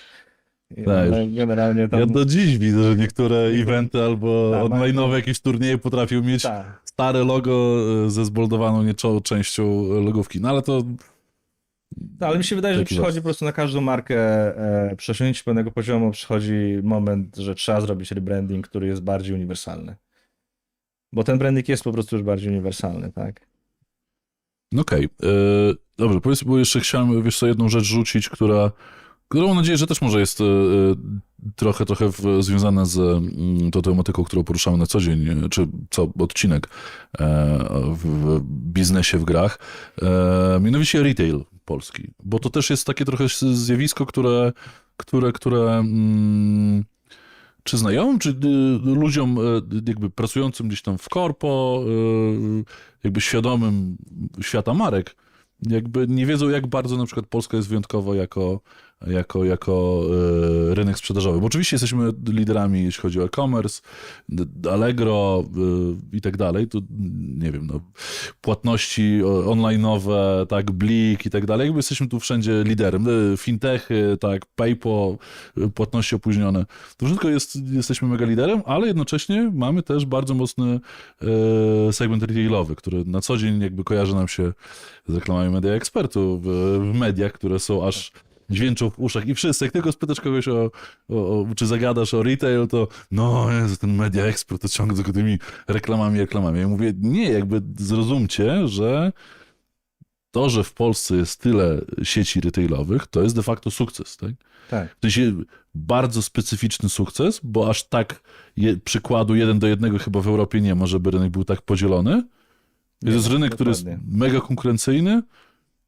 Ale generalnie tam... Ja do dziś widzę, że niektóre eventy albo Tak, online'owe jakieś turnieje potrafią mieć Tak, stare logo ze zboldowaną częścią logówki. No ale to... ale mi się wydaje, że Taki przychodzi los. po prostu na każdą markę przesiąść pewnego poziomu, przychodzi moment, że trzeba zrobić rebranding, który jest bardziej uniwersalny. Bo ten branding jest po prostu już bardziej uniwersalny, tak? No okej. Dobrze, powiedz, bo jeszcze chciałem, wiesz co, jedną rzecz rzucić, którą mam nadzieję, że też może jest trochę związana z tą tematyką, którą poruszamy na co dzień, czy co odcinek w biznesie, w grach. Mianowicie retail polski. Bo to też jest takie trochę zjawisko, które czy znajomym, czy ludziom jakby pracującym gdzieś tam w korpo, jakby świadomym świata marek, jakby nie wiedzą, jak bardzo na przykład Polska jest wyjątkowa jako rynek sprzedażowy. Bo oczywiście jesteśmy liderami, jeśli chodzi o e-commerce, Allegro i tak dalej. To nie wiem, no, płatności online'owe, tak, Blik i tak dalej. Jakby jesteśmy tu wszędzie liderem. Fintechy, tak, PayPal, płatności opóźnione. To wszystko jesteśmy mega liderem, ale jednocześnie mamy też bardzo mocny segment retailowy, który na co dzień jakby kojarzy nam się z reklamami Media Expertu w mediach, które są aż dźwięczą w uszach i wszyscy, jak tylko spytasz kogoś czy zagadasz o retail, to no Jezu, ten Media Expert to ciągle tylko tymi reklamami. Ja mówię, nie, jakby zrozumcie, że to, że w Polsce jest tyle sieci retailowych, to jest de facto sukces, tak? Tak. To jest bardzo specyficzny sukces, bo aż tak przykładu 1:1 chyba w Europie nie ma, żeby rynek był tak podzielony. To jest rynek, który jest mega konkurencyjny.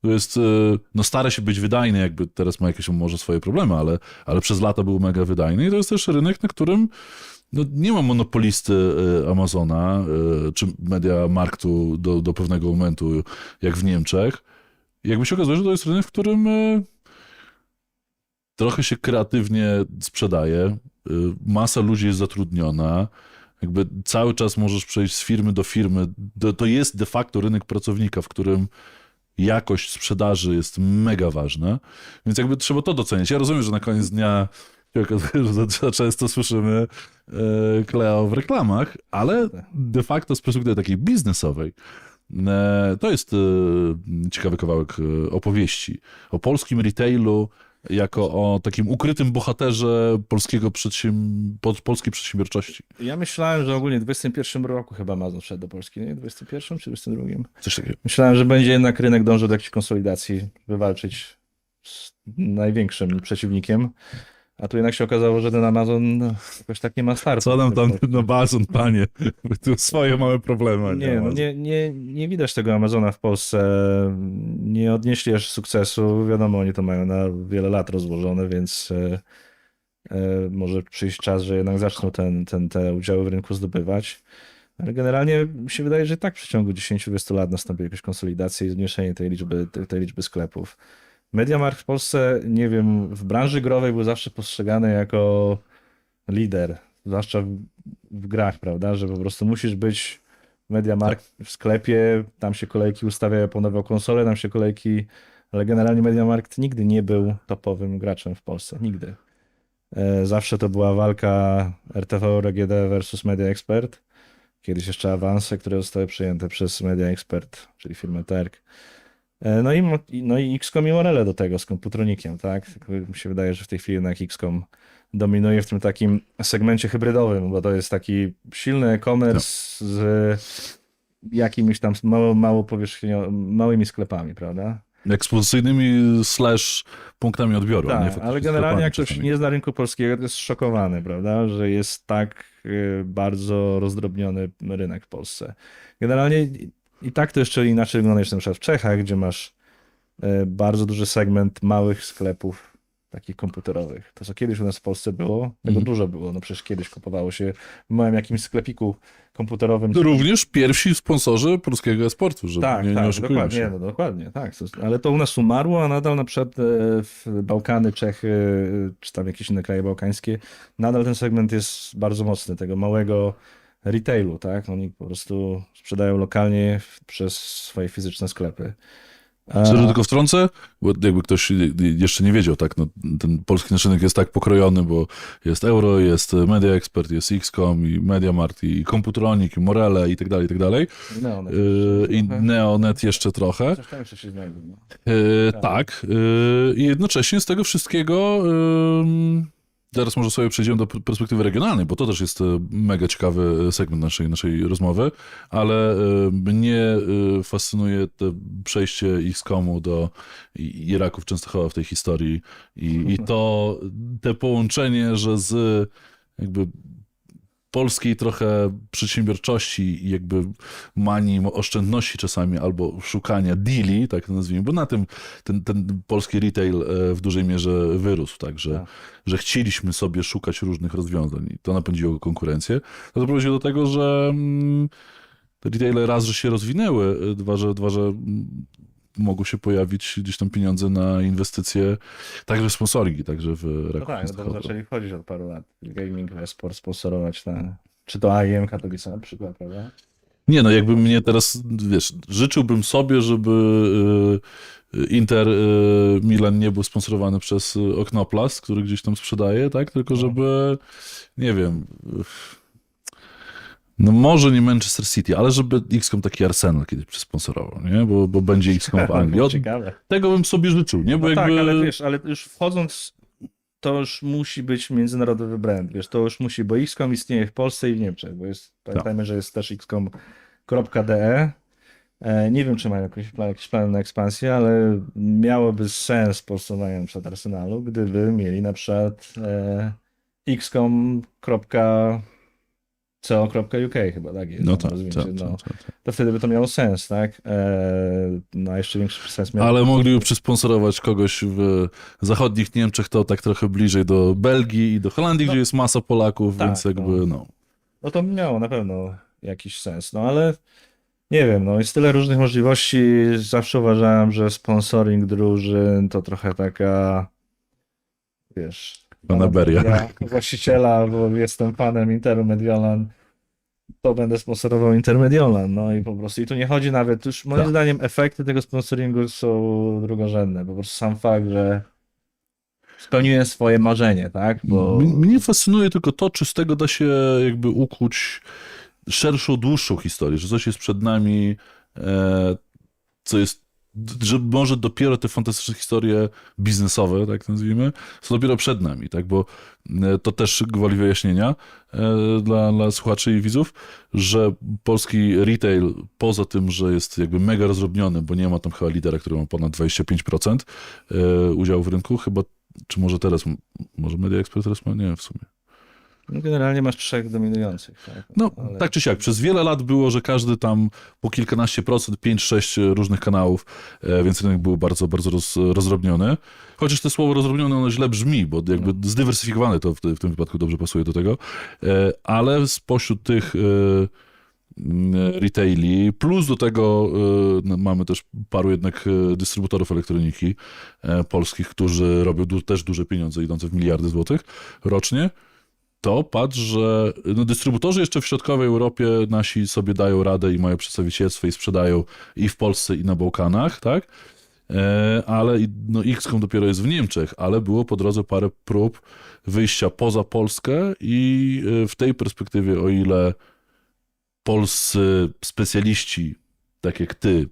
To jest, no stara się być wydajny, jakby teraz ma jakieś może swoje problemy, ale przez lata był mega wydajny i to jest też rynek, na którym no, nie ma monopolisty Amazona czy MediaMarktu do pewnego momentu, jak w Niemczech. I jakby się okazuje, że to jest rynek, w którym trochę się kreatywnie sprzedaje, masa ludzi jest zatrudniona, jakby cały czas możesz przejść z firmy do firmy. To jest de facto rynek pracownika, w którym jakość sprzedaży jest mega ważna, więc jakby trzeba to docenić. Ja rozumiem, że na koniec dnia się okazuje, że za często słyszymy Cleo w reklamach, ale de facto z perspektywy takiej biznesowej to jest ciekawy kawałek opowieści o polskim retailu jako o takim ukrytym bohaterze polskiej przedsiębiorczości. Ja myślałem, że ogólnie w 2021 roku chyba Amazon wszedł do Polski, nie? W 2021 czy 2022? Coś takiego. Myślałem, że będzie jednak rynek dążył do jakiejś konsolidacji, wywalczyć z największym przeciwnikiem, a tu jednak się okazało, że ten Amazon jakoś tak nie ma startu. Co nam tam na bazon, panie? My tu swoje mamy problemy. Nie widać tego Amazona w Polsce. Nie odnieśli aż sukcesu. Wiadomo, oni to mają na wiele lat rozłożone, więc może przyjść czas, że jednak zaczną te udziały w rynku zdobywać. Ale generalnie mi się wydaje, że i tak w przeciągu 10-20 lat nastąpi jakaś konsolidacja i zmniejszenie tej liczby sklepów. MediaMarkt w Polsce, nie wiem, w branży growej był zawsze postrzegany jako lider, zwłaszcza w grach, prawda, że po prostu musisz być MediaMarkt w sklepie, tam się kolejki ustawiają po nową konsolę, tam się kolejki, ale generalnie MediaMarkt nigdy nie był topowym graczem w Polsce, nigdy. Zawsze to była walka RTV RGD versus Media Expert, kiedyś jeszcze awanse, które zostały przejęte przez Media Expert, czyli firmę Terk. No i XCOM i Morele do tego z Komputronikiem, tak? Tylko mi się wydaje, że w tej chwili jednak XCOM dominuje w tym takim segmencie hybrydowym, bo to jest taki silny e-commerce z jakimiś tam mało małymi sklepami, prawda? Ekspozycyjnymi / punktami odbioru. Tak, a nie ale generalnie jak ktoś czasami. nie zna rynku polskiego, to jest szokowany, prawda? Że jest tak bardzo rozdrobniony rynek w Polsce. Generalnie i tak to jeszcze inaczej wygląda niż na przykład w Czechach, gdzie masz bardzo duży segment małych sklepów takich komputerowych. To co kiedyś u nas w Polsce było, tego dużo było. No przecież kiedyś kupowało się w małym jakimś sklepiku komputerowym. Również pierwsi sponsorzy polskiego e-sportu, że Tak, nie tak, oszukujmy dokładnie, się. no, dokładnie, tak. Ale to u nas umarło, a nadal na przykład w Bałkany, Czechy, czy tam jakieś inne kraje bałkańskie, nadal ten segment jest bardzo mocny, tego małego retailu, tak? Oni po prostu sprzedają lokalnie przez swoje fizyczne sklepy. Szczerze tylko wtrącę, bo jakby ktoś jeszcze nie wiedział, tak, no, ten polski nasz rynek jest tak pokrojony, bo jest Euro, jest Media Expert, jest XCOM i MediaMarkt i Computronic i Morele i tak dalej, i tak dalej. Neonet I Neonet jeszcze trochę. Coś tam jeszcze się znajdzie. No. Tak. I jednocześnie z tego wszystkiego teraz może sobie przejdziemy do perspektywy regionalnej, bo to też jest mega ciekawy segment naszej rozmowy, ale mnie fascynuje to przejście XCOM-u do Iraku w Częstochowa w tej historii i to te połączenie, że z jakby polskiej trochę przedsiębiorczości i jakby manii oszczędności czasami albo szukania deali, tak to nazwijmy, bo na tym ten polski retail w dużej mierze wyrósł, tak, że chcieliśmy sobie szukać różnych rozwiązań i to napędziło konkurencję. To doprowadziło do tego, że te retaile raz, że się rozwinęły, dwa, że mogą się pojawić gdzieś tam pieniądze na inwestycje, także w sponsoringi, także w No Raku tak, no to Częstochowa. zaczęli wchodzić od paru lat. Gaming, e-sport sponsorować na... Czy to AIM Katowice na przykład, prawda? Nie, no jakby mnie teraz, wiesz, życzyłbym sobie, żeby Inter Milan nie był sponsorowany przez Oknoplast, który gdzieś tam sprzedaje, tak? Tylko żeby, nie wiem, no może nie Manchester City, ale żeby XCOM taki Arsenal kiedyś przysponsorował, nie? Bo będzie XCOM w Anglii. Ciekawe. Tego bym sobie życzył, nie? Bo No tak, jakby... ale wiesz, ale już wchodząc, to już musi być międzynarodowy brand, wiesz, to już musi, bo XCOM istnieje w Polsce i w Niemczech, bo jest, pamiętajmy, że jest też xcom.de. Nie wiem, czy mają jakieś plany na ekspansję, ale miałoby sens sponsorowanie na przykład Arsenalu, gdyby mieli na przykład xcom.co.uk chyba, tak jest. No tak, rozwinięcie, tak, no. tak. To wtedy by to miało sens, tak? No a jeszcze większy sens miało. Ale mogliby przysponsorować kogoś w zachodnich Niemczech, to tak trochę bliżej do Belgii i do Holandii, gdzie jest masa Polaków, tak, więc jakby, no. No to miało na pewno jakiś sens, no ale nie wiem, no jest tyle różnych możliwości. Zawsze uważałem, że sponsoring drużyn to trochę taka, wiesz, Fanaberia. ja jako właściciela, bo jestem fanem Interu Mediolan, to będę sponsorował Inter Mediolan, no i po prostu, i tu nie chodzi nawet, już moim Tak. zdaniem efekty tego sponsoringu są drugorzędne, po prostu sam fakt, że spełniłem swoje marzenie, tak, bo... Mnie fascynuje tylko to, czy z tego da się jakby ukuć szerszą, dłuższą historię, że coś jest przed nami, co jest, że może dopiero te fantastyczne historie biznesowe, tak nazwijmy, są dopiero przed nami, tak, bo to też gwoli wyjaśnienia dla słuchaczy i widzów, że polski retail, poza tym, że jest jakby mega rozrobniony, bo nie ma tam chyba lidera, który ma ponad 25% udziału w rynku, chyba, czy może teraz, może Media Expert teraz ma, nie wiem w sumie. No generalnie masz trzech dominujących, tak? No, Ale- tak czy siak, przez wiele lat było, że każdy tam po kilkanaście procent, 5-6 różnych kanałów, więc rynek był bardzo, bardzo rozrobniony. Chociaż to słowo rozrobnione, ono źle brzmi, bo jakby zdywersyfikowane to w tym wypadku dobrze pasuje do tego, ale spośród tych retaili, plus do tego no, mamy też paru jednak dystrybutorów elektroniki polskich, którzy robią też duże pieniądze, idące w miliardy złotych rocznie, to patrz, że no, dystrybutorzy jeszcze w środkowej Europie nasi sobie dają radę i mają przedstawicielstwo i sprzedają i w Polsce, i na Bałkanach, tak? Ale no, XCOM dopiero jest w Niemczech, ale było po drodze parę prób wyjścia poza Polskę i w tej perspektywie, o ile polscy specjaliści, tak jak ty,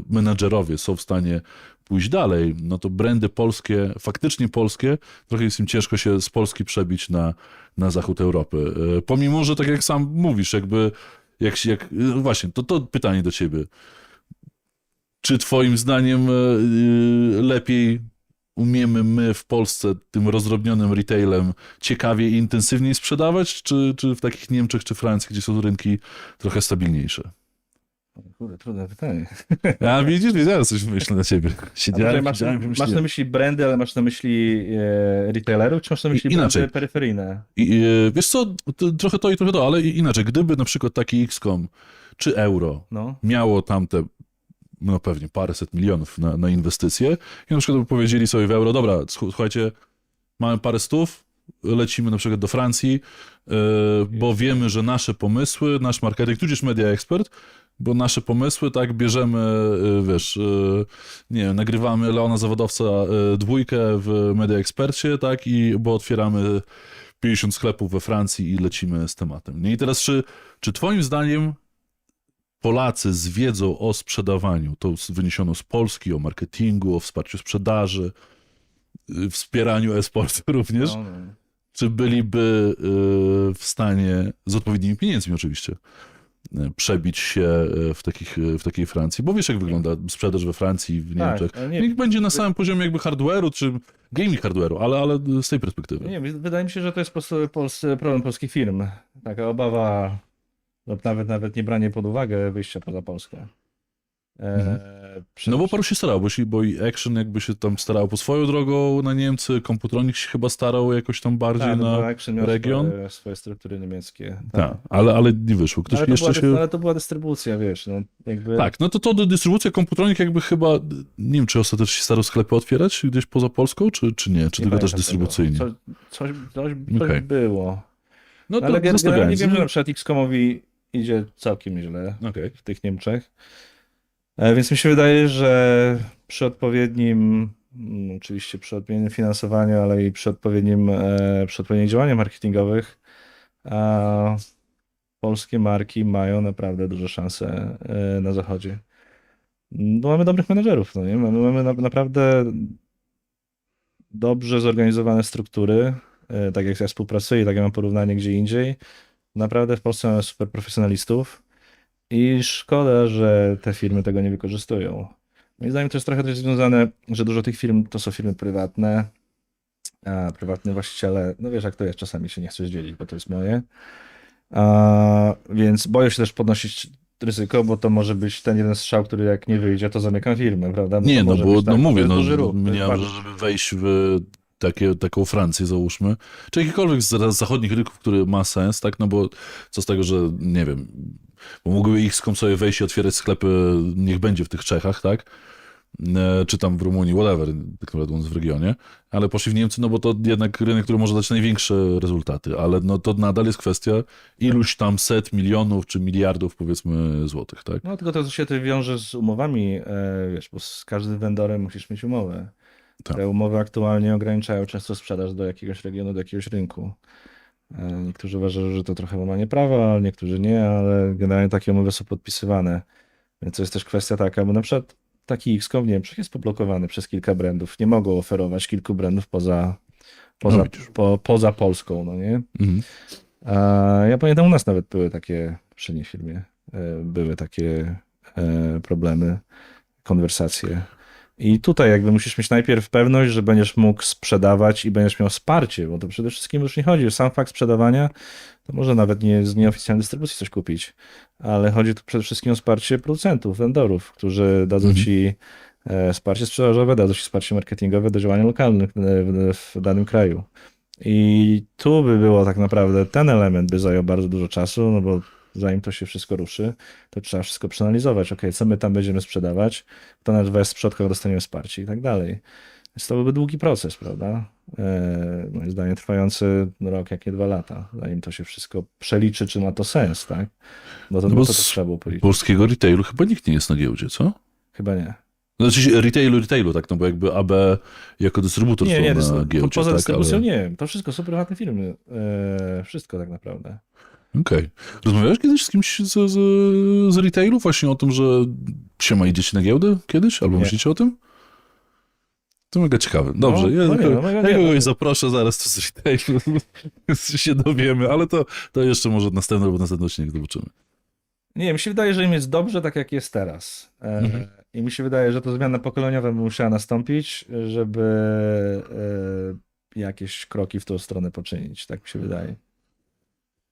menadżerowie są w stanie pójść dalej, no to brandy polskie, faktycznie polskie, trochę jest im ciężko się z Polski przebić na zachód Europy. Pomimo, że tak jak sam mówisz, jakby, no właśnie, to pytanie do ciebie. Czy twoim zdaniem lepiej umiemy my w Polsce tym rozdrobnionym retailem ciekawie i intensywniej sprzedawać, czy w takich Niemczech czy Francji, gdzie są rynki trochę stabilniejsze? Kurde, trudne pytanie. A widzisz, wiedziałem, coś myślę na ciebie. A Siedziałem, masz na wymyśliłem. myśli brandy, ale masz na myśli retailerów, czy masz na myśli Inaczej. brandy peryferyjne? Wiesz co, trochę to i trochę to, ale inaczej, gdyby na przykład taki XCOM czy Euro No. miało tamte, no pewnie paręset milionów na inwestycje i na przykład by powiedzieli sobie w Euro, dobra, słuchajcie, mamy parę stów, lecimy na przykład do Francji, bo wiemy, że nasze pomysły, nasz marketing, tudzież Media Expert, bo nasze pomysły, tak, bierzemy, wiesz, nie wiem, nagrywamy Leona Zawodowca 2 w Media Expercie, tak, bo otwieramy 50 sklepów we Francji i lecimy z tematem. Nie? I teraz, czy twoim zdaniem Polacy z wiedzą o sprzedawaniu, to wyniesiono z Polski, o marketingu, o wsparciu sprzedaży, wspieraniu e-sportu również, No. czy byliby w stanie, z odpowiednimi pieniędzmi oczywiście, przebić się w takiej Francji? Bo wiesz, jak wygląda sprzedaż we Francji, w Niemczech. Tak, ale Niech będzie na samym poziomie jakby hardware'u, czy gaming hardware'u, ale z tej perspektywy. Nie, wydaje mi się, że to jest po prostu problem polskich firm. Taka obawa, lub nawet nie branie pod uwagę wyjścia poza Polskę. No bo paru się starało, bo i Action jakby się tam starał po swoją drogą na Niemcy, Computronics się chyba starał jakoś tam bardziej tak, na Action miał region. swoje struktury niemieckie. Tak, ale nie wyszło. Ktoś jeszcze się... Ale to była dystrybucja, wiesz, no jakby... Tak, no to dystrybucja Computronic jakby chyba, nie wiem, czy ostatecznie się starał sklepy otwierać gdzieś poza Polską, czy nie? Czy tylko też pamiętam dystrybucyjnie? tego. Coś Okej. było. No to Ale generalnie zostawiając. wiem, że na przykład XCOMowi idzie całkiem nieźle Okej. w tych Niemczech. Więc mi się wydaje, że przy odpowiednim, oczywiście przy odpowiednim finansowaniu, ale i przy odpowiednich działaniach marketingowych, polskie marki mają naprawdę duże szanse na zachodzie. No, mamy dobrych menedżerów, no nie? Mamy naprawdę dobrze zorganizowane struktury, tak jak ja współpracuję, tak jak mam porównanie gdzie indziej. Naprawdę w Polsce mamy super profesjonalistów. I szkoda, że te firmy tego nie wykorzystują. Moim zdaniem to jest trochę też związane, że dużo tych firm to są firmy prywatne, a prywatni właściciele, no wiesz jak to jest, czasami się nie chcesz dzielić, bo to jest moje. Więc boję się też podnosić ryzyko, bo to może być ten jeden strzał, który jak nie wyjdzie, to zamykam firmę, prawda? Bo Nie, to no może bo być no tak, to mówię, jest no duży ruch, to jest mniam, bardzo- że żeby wejść w taką Francję załóżmy, czy jakikolwiek z zachodnich rynków, który ma sens, tak, no bo co z tego, że nie wiem, bo mogłyby XCOM sobie wejść i otwierać sklepy, niech będzie w tych Czechach, tak, czy tam w Rumunii, whatever, tak naprawdę mówiąc w regionie, ale poszli w Niemcy, no bo to jednak rynek, który może dać największe rezultaty, ale no to nadal jest kwestia iluś tam set milionów czy miliardów, powiedzmy, złotych, tak? No tylko to się to wiąże z umowami, wiesz, bo z każdym vendorem musisz mieć umowę. Tak. Te umowy aktualnie ograniczają często sprzedaż do jakiegoś regionu, do jakiegoś rynku. Niektórzy uważają, że to trochę łamanie prawa, ale niektórzy nie, ale generalnie takie umowy są podpisywane. Więc to jest też kwestia taka, bo na przykład taki XCOM w Niemczech jest poblokowany przez kilka brandów. Nie mogą oferować kilku brandów No widzisz. poza Polską, no nie? Mhm. Ja pamiętam, u nas nawet były takie, przy niej firmie, były takie problemy, konwersacje. I tutaj jakby musisz mieć najpierw pewność, że będziesz mógł sprzedawać i będziesz miał wsparcie, bo to przede wszystkim już nie chodzi o sam fakt sprzedawania, to może nawet nie z nieoficjalnej dystrybucji coś kupić, ale chodzi tu przede wszystkim o wsparcie producentów, vendorów, którzy dadzą ci wsparcie sprzedażowe, dadzą ci wsparcie marketingowe do działania lokalnych w danym kraju. I tu by było tak naprawdę, ten element by zajął bardzo dużo czasu, no bo zanim to się wszystko ruszy, to trzeba wszystko przeanalizować. Ok, co my tam będziemy sprzedawać, kto nas wesprze, od kogo dostaniemy wsparcie i tak dalej. Więc to byłby długi proces, prawda? Moim zdaniem trwający rok, jak nie 2 lata, zanim to się wszystko przeliczy, czy ma to sens, tak? Bo to, No bo bo to z trzeba było policzyć. polskiego retailu chyba nikt nie jest na giełdzie, co? Chyba nie. Znaczy retailu, tak, no bo jakby AB jako dystrybutor Nie, są na giełdzie, poza tak, dystrybucją ale... nie. To wszystko są prywatne firmy. Wszystko tak naprawdę. Okej. Rozmawiałeś kiedyś z kimś z retailu właśnie o tym, że idziecie na giełdę kiedyś? Albo Nie. myślicie o tym? To mega ciekawe. Dobrze, ja kogoś zaproszę zaraz tu z retailu, się dowiemy, ale to jeszcze może następny albo następny odcinek zobaczymy. Nie, mi się wydaje, że im jest dobrze tak, jak jest teraz. I mi się wydaje, że to zmiana pokoleniowa by musiała nastąpić, żeby jakieś kroki w tą stronę poczynić. Tak mi się wydaje.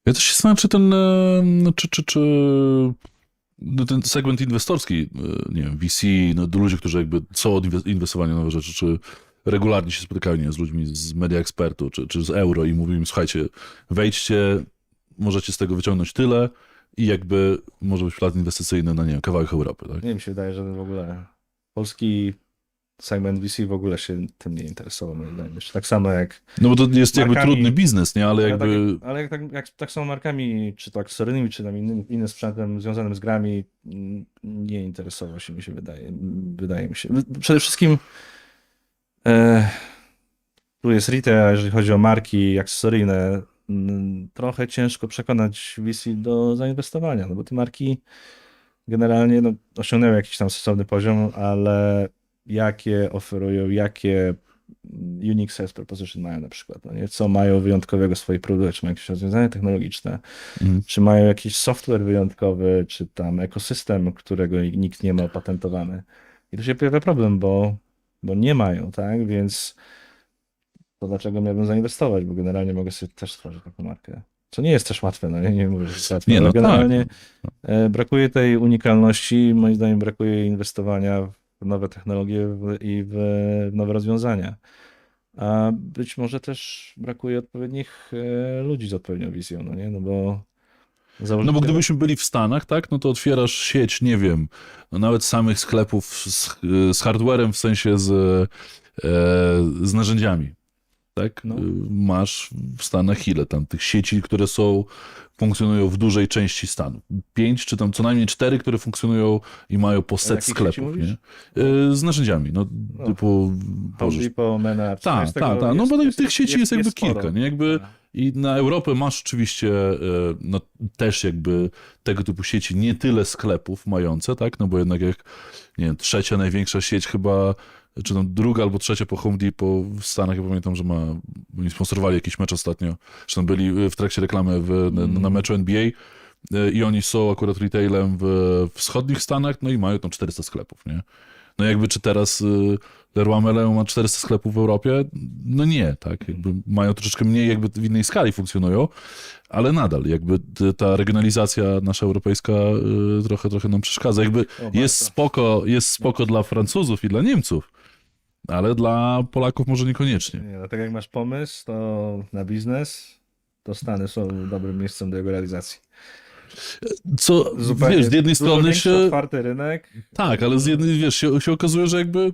Ja też się zastanawiam, czy ten, czy no ten segment inwestorski, nie wiem, VC, no, do ludzi, którzy jakby są od inwestowania w nowe rzeczy, czy regularnie się spotykają, nie wiem, z ludźmi z Media Expertu, czy z Euro i mówią im, słuchajcie, wejdźcie, możecie z tego wyciągnąć tyle i jakby może być wkład inwestycyjny na, nie wiem, kawałek Europy, tak? Nie mi się wydaje, że w ogóle polski segment VC w ogóle się tym nie interesował, moim zdaniem. Jeszcze tak samo jak No bo to jest jakby markami, trudny biznes, nie? Ale jakby... ale tak samo markami, czy to akcesoryjnymi, czy tam innym sprzętem związanym z grami, nie interesował się, mi się wydaje. Wydaje mi się. Przede wszystkim tu jest retail, a jeżeli chodzi o marki akcesoryjne, trochę ciężko przekonać VC do zainwestowania, no bo te marki generalnie no, osiągnęły jakiś tam stosowny poziom, ale jakie oferują, jakie unique sales proposition mają na przykład, no nie? Co mają wyjątkowego w swoich produktach, czy mają jakieś rozwiązania technologiczne, czy mają jakiś software wyjątkowy, czy tam ekosystem, którego nikt nie ma opatentowany. I tu się pojawia problem, bo nie mają, tak? Więc to dlaczego miałbym zainwestować, bo generalnie mogę sobie też stworzyć taką markę. Co nie jest też łatwe, no nie mówię, że jest łatwe, Nie, ale no generalnie tak. brakuje tej unikalności, moim zdaniem brakuje inwestowania w nowe technologie i w nowe rozwiązania. A być może też brakuje odpowiednich ludzi z odpowiednią wizją, no nie? No bo No bo założyciele... gdybyśmy byli w Stanach, tak, no to otwierasz sieć, nie wiem, no nawet samych sklepów z hardwarem, w sensie z narzędziami, tak? No. Masz w Stanach ile tam tych sieci, które funkcjonują w dużej części Stanów? 5 czy tam co najmniej 4, które funkcjonują i mają po set jakich sieci sklepów, mówisz? nie? Z narzędziami, no No. typu... Home Depot, Menards, no Tak, jest tak, tego- tak. No bo jest- tych sieci jest jakby sporo. kilka, nie? Jakby Tak. i na Europę masz oczywiście no, też jakby tego typu sieci, nie tyle sklepów mające, tak? No bo jednak jak, nie wiem, trzecia największa sieć chyba, czy tam druga albo trzecia po Home Depot w Stanach, ja pamiętam, że oni sponsorowali jakiś mecz ostatnio, zresztą byli w trakcie reklamy na meczu NBA i oni są akurat retailem w wschodnich Stanach, no i mają tam 400 sklepów, nie? No jakby czy teraz Leroy Merlin ma 400 sklepów w Europie? No nie, tak. Jakby mają troszeczkę mniej, jakby w innej skali funkcjonują, ale nadal jakby ta regionalizacja nasza europejska trochę nam przeszkadza. Jakby jest bardzo. spoko dla Francuzów i dla Niemców, ale dla Polaków może niekoniecznie. Nie, no tak jak masz pomysł, to na biznes, to Stany są dobrym miejscem do jego realizacji. Co, Zupełnie wiesz, z jednej dużo strony większy, się... otwarty rynek. Tak, ale z jednej, wiesz, się okazuje, że jakby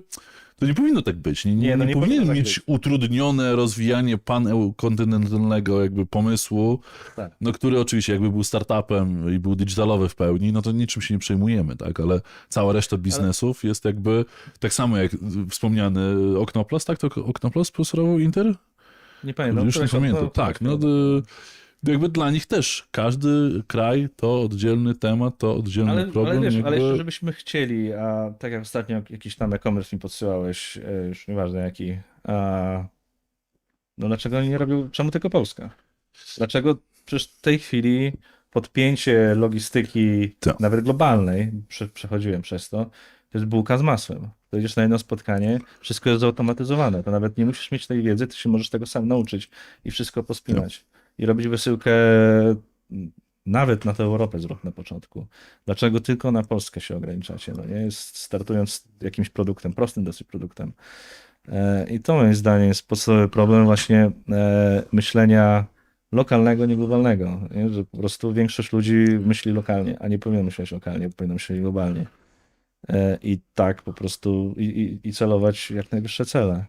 to nie powinno tak być. Nie Nie powinien powinno tak mieć być. utrudnione rozwijanie pankontynentalnego jakby pomysłu, Tak. no który oczywiście jakby był startupem i był digitalowy w pełni, no to niczym się nie przejmujemy, tak, ale cała reszta biznesów jest jakby tak samo jak wspomniany Oknoplas, tak, to Oknoplas sponsorował Inter? Nie pamiętam. Już nie pamiętam. Tak, no jakby dla nich też każdy kraj to oddzielny temat, to oddzielny ale problem. wiesz, ale jakby... jeszcze żebyśmy chcieli, a tak jak ostatnio jakiś tam e-commerce mi podsyłałeś, już nieważne jaki, no dlaczego oni nie robią, czemu tylko Polska? Dlaczego przecież w tej chwili podpięcie logistyki, Tak. nawet globalnej, przechodziłem przez to jest bułka z masłem. Pojedziesz na jedno spotkanie, wszystko jest zautomatyzowane, to nawet nie musisz mieć tej wiedzy, ty się możesz tego sam nauczyć i wszystko pospinać. I robić wysyłkę nawet na tę Europę zrób na początku. Dlaczego tylko na Polskę się ograniczacie? No nie? Startując jakimś produktem, prostym dosyć produktem. I to moim zdaniem jest podstawowy problem właśnie myślenia lokalnego, nie globalnego. Nie? Że po prostu większość ludzi myśli lokalnie, a nie powinno myśleć lokalnie, powinno myśleć globalnie. I tak po prostu i celować jak najwyższe cele.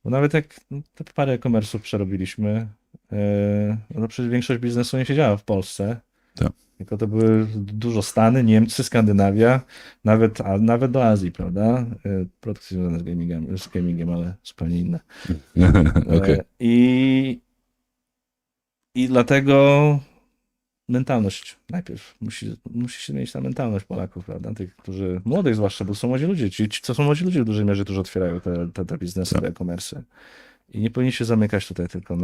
Bo nawet jak te parę e-commerce'ów przerobiliśmy, no przecież większość biznesu nie siedziała w Polsce. Tak. Tylko to były dużo Stany, Niemcy, Skandynawia, nawet do Azji, prawda? Produkty związane z gamingiem, ale zupełnie inne. Okay. I dlatego mentalność najpierw. Musi się mieć ta mentalność Polaków, prawda? Tych, którzy, młodych zwłaszcza, bo są młodzi ludzie. Ci co są młodzi ludzie w dużej mierze, którzy otwierają te biznesy, Tak. te e-commerce. I nie powinni się zamykać tutaj tylko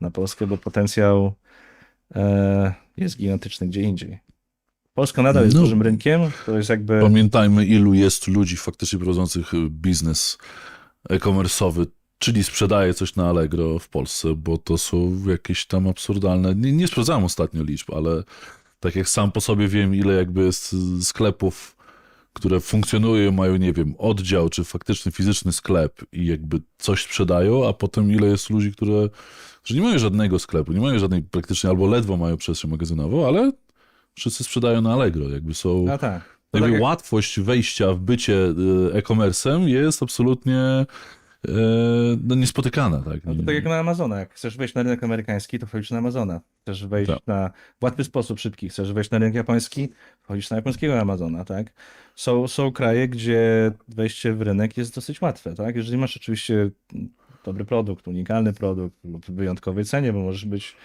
na Polskę, bo potencjał jest gigantyczny gdzie indziej. Polska nadal jest No. dużym rynkiem, to jest jakby... Pamiętajmy, ilu jest ludzi faktycznie prowadzących biznes e-commerce'owy, czyli sprzedaje coś na Allegro w Polsce, bo to są jakieś tam absurdalne, nie sprawdzałem ostatnio liczb, ale tak jak sam po sobie wiem, ile jakby jest sklepów, które funkcjonują, mają, nie wiem, oddział, czy faktyczny fizyczny sklep i jakby coś sprzedają, a potem ile jest ludzi, że nie mają żadnego sklepu, nie mają żadnej praktycznie, albo ledwo mają przestrzeń magazynową, ale wszyscy sprzedają na Allegro, jakby są... No tak. To Jakby tak jak- łatwość wejścia w bycie e-commerce'em jest absolutnie no, niespotykana. Tak? No to tak jak na Amazona. Jak chcesz wejść na rynek amerykański, to wchodzisz na Amazona. Chcesz wejść Tak. w łatwy sposób, szybki. Chcesz wejść na rynek japoński, wchodzisz na japońskiego Amazona, tak? Są kraje, gdzie wejście w rynek jest dosyć łatwe, tak? Jeżeli masz oczywiście dobry produkt, unikalny produkt lub w wyjątkowej cenie, bo możesz być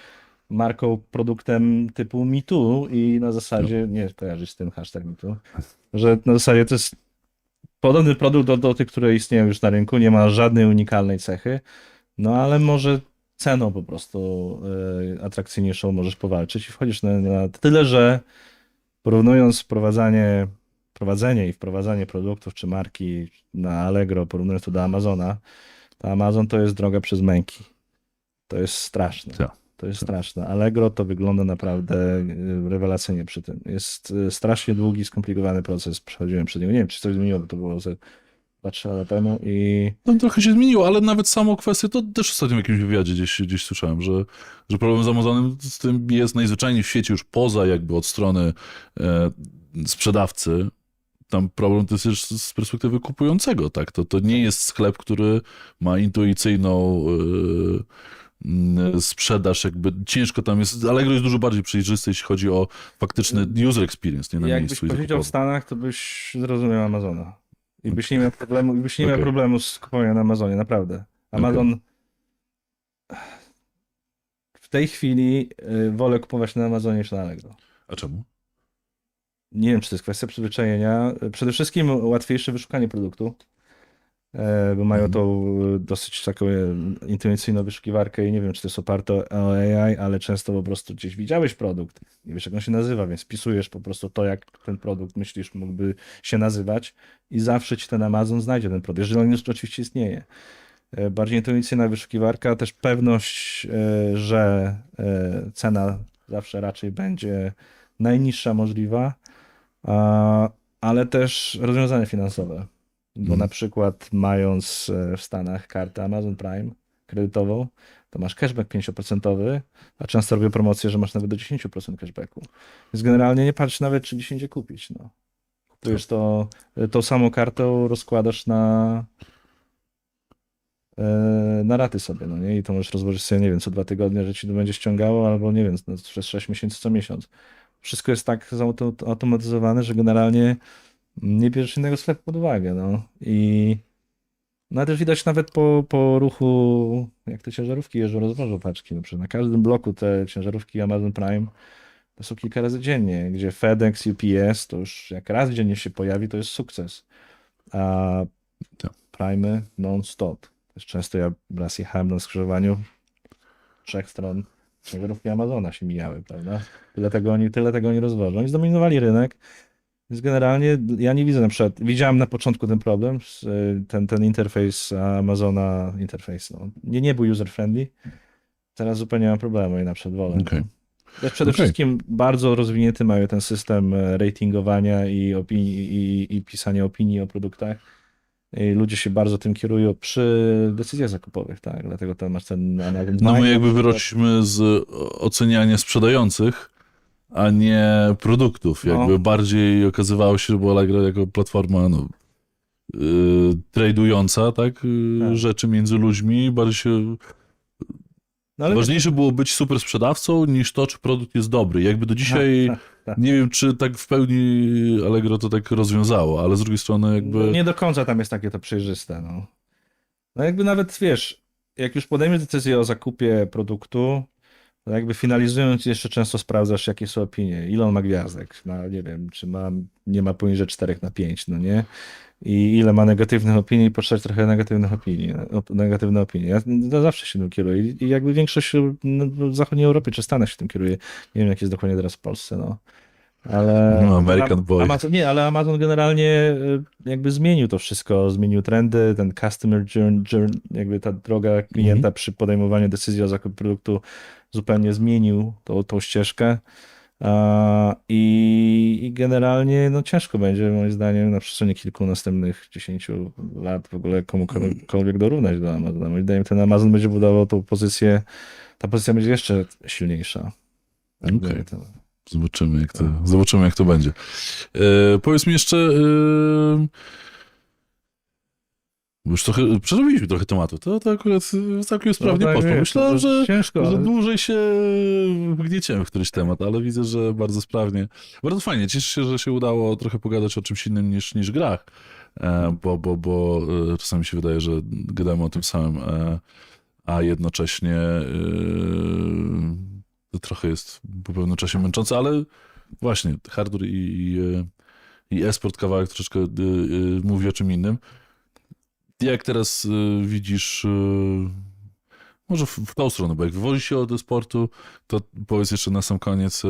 marką, produktem typu MeToo i na zasadzie, nie kojarzysz z tym hashtag MeToo, że na zasadzie to jest podobny produkt do tych, które istnieją już na rynku, nie ma żadnej unikalnej cechy, no ale może ceną po prostu atrakcyjniejszą możesz powalczyć i wchodzisz na tyle, że porównując prowadzenie i wprowadzanie produktów czy marki na Allegro, porównując to do Amazona, to Amazon to jest droga przez męki. To jest straszne. Tak. To jest straszne. Allegro to wygląda naprawdę rewelacyjnie przy tym. Jest strasznie długi, skomplikowany proces. Przechodziłem przez niego. Nie wiem, czy coś zmieniło, bo to było ze 2-3 lata temu i No, trochę się zmieniło, ale nawet samą kwestię, to też ostatnio w jakimś wywiadzie gdzieś słyszałem, że problem z Amazonem z tym jest najzwyczajniej w świecie już poza jakby od strony sprzedawcy. Tam problem to jest już z perspektywy kupującego, tak? To nie jest sklep, który ma intuicyjną sprzedaż, jakby ciężko tam jest. Allegro jest dużo bardziej przejrzysty, jeśli chodzi o faktyczny user experience, nie na jakbyś miejscu i powiedział w zakupowy. Stanach, to byś zrozumiał Amazona. I byś nie miał problemu, miał Okej. problemu z kupowaniem na Amazonie, naprawdę. Amazon w tej chwili wolę kupować na Amazonie niż na Allegro. A czemu? Nie wiem, czy to jest kwestia przyzwyczajenia. Przede wszystkim łatwiejsze wyszukanie produktu, bo mają tą dosyć taką intuicyjną wyszukiwarkę i nie wiem, czy to jest oparte o AI, ale często po prostu gdzieś widziałeś produkt, nie wiesz, jak on się nazywa, więc wpisujesz po prostu to, jak ten produkt myślisz mógłby się nazywać i zawsze ci ten Amazon znajdzie ten produkt, jeżeli on już oczywiście istnieje. Bardziej intuicyjna wyszukiwarka, też pewność, że cena zawsze raczej będzie najniższa możliwa, ale też rozwiązania finansowe. Bo na przykład mając w Stanach kartę Amazon Prime kredytową, to masz cashback 5%, a często robię promocję, że masz nawet do 10% cashbacku. Więc generalnie nie patrz nawet, czy gdzieś indziej kupić. No. Kupujesz to, tą samą kartą rozkładasz na raty sobie, no nie? I to możesz rozłożyć sobie, nie wiem, co 2 tygodnie, że ci to będzie ściągało, albo nie wiem, no, przez 6 miesięcy co miesiąc. Wszystko jest tak zautomatyzowane, że generalnie nie bierzesz innego sklepu pod uwagę, no. I no też widać nawet po ruchu, jak te ciężarówki jeżdżą, rozwożą paczki. No, przecież na każdym bloku te ciężarówki Amazon Prime to są kilka razy dziennie, gdzie FedEx, UPS to już jak raz dziennie się pojawi, to jest sukces. A Tak. Prime non-stop. Też często ja raz jechałem na skrzyżowaniu 3 stron ciężarówki Amazona się mijały, prawda? Tyle tego oni rozwożą i zdominowali rynek. Więc generalnie ja nie widzę na przykład, widziałem na początku ten problem, ten interfejs Amazona, no, nie był user-friendly, teraz zupełnie mam problemu i na przykład wolę. Okej. Też przede Okej. wszystkim bardzo rozwinięty mają ten system ratingowania i opinii, i pisania opinii o produktach. I ludzie się bardzo tym kierują przy decyzjach zakupowych, tak? Dlatego tam masz ten Amazon No my Prime, jakby wyrośliśmy z oceniania sprzedających, a nie produktów. No. Jakby bardziej okazywało się, że była Allegro jako platforma tradująca, tak? Tak. Rzeczy między ludźmi. Bardziej się... No, ale Ważniejsze było być super sprzedawcą niż to, czy produkt jest dobry. Jakby do dzisiaj tak. nie wiem, czy tak w pełni Allegro to tak rozwiązało, ale z drugiej strony jakby... No, nie do końca tam jest takie to przejrzyste, no. No jakby nawet, wiesz, jak już podejmiesz decyzję o zakupie produktu, to jakby finalizując jeszcze często sprawdzasz, jakie są opinie, ile on ma gwiazdek, no nie wiem, czy nie ma poniżej 4/5, no nie? I ile ma negatywnych opinii i poczytać trochę negatywne opinie. Ja zawsze się tym kieruję i jakby większość w zachodniej Europie czy Stanach się tym kieruje. Nie wiem, jak jest dokładnie teraz w Polsce, no. Ale No, American Boy. Amazon, nie, ale Amazon generalnie jakby zmienił to wszystko, zmienił trendy, ten customer journey, jakby ta droga klienta przy podejmowaniu decyzji o zakupie produktu zupełnie zmienił tą ścieżkę. I generalnie no, ciężko będzie, moim zdaniem, na przestrzeni kilku następnych 10 lat w ogóle komukolwiek dorównać do Amazona. Moim zdaniem ten Amazon będzie budował tą pozycję, ta pozycja będzie jeszcze silniejsza. Okej. Zobaczymy, jak to będzie. Powiedz mi jeszcze, bo już przerobiliśmy trochę tematu, to akurat całkiem sprawnie tak, poszło. wiesz, Myślałem, to że ciężko, ale- dłużej się wgnieciemy w któryś temat, ale widzę, że bardzo sprawnie. Bardzo fajnie, cieszę się, że się udało trochę pogadać o czymś innym niż grach, bo czasami się wydaje, że gadamy o tym samym, a jednocześnie to trochę jest po pewnym czasie męczące, ale właśnie hardware i e-sport kawałek troszeczkę mówi o czym innym. Jak teraz widzisz, może w tą stronę, bo jak wywozi się od e-sportu, to powiedz jeszcze na sam koniec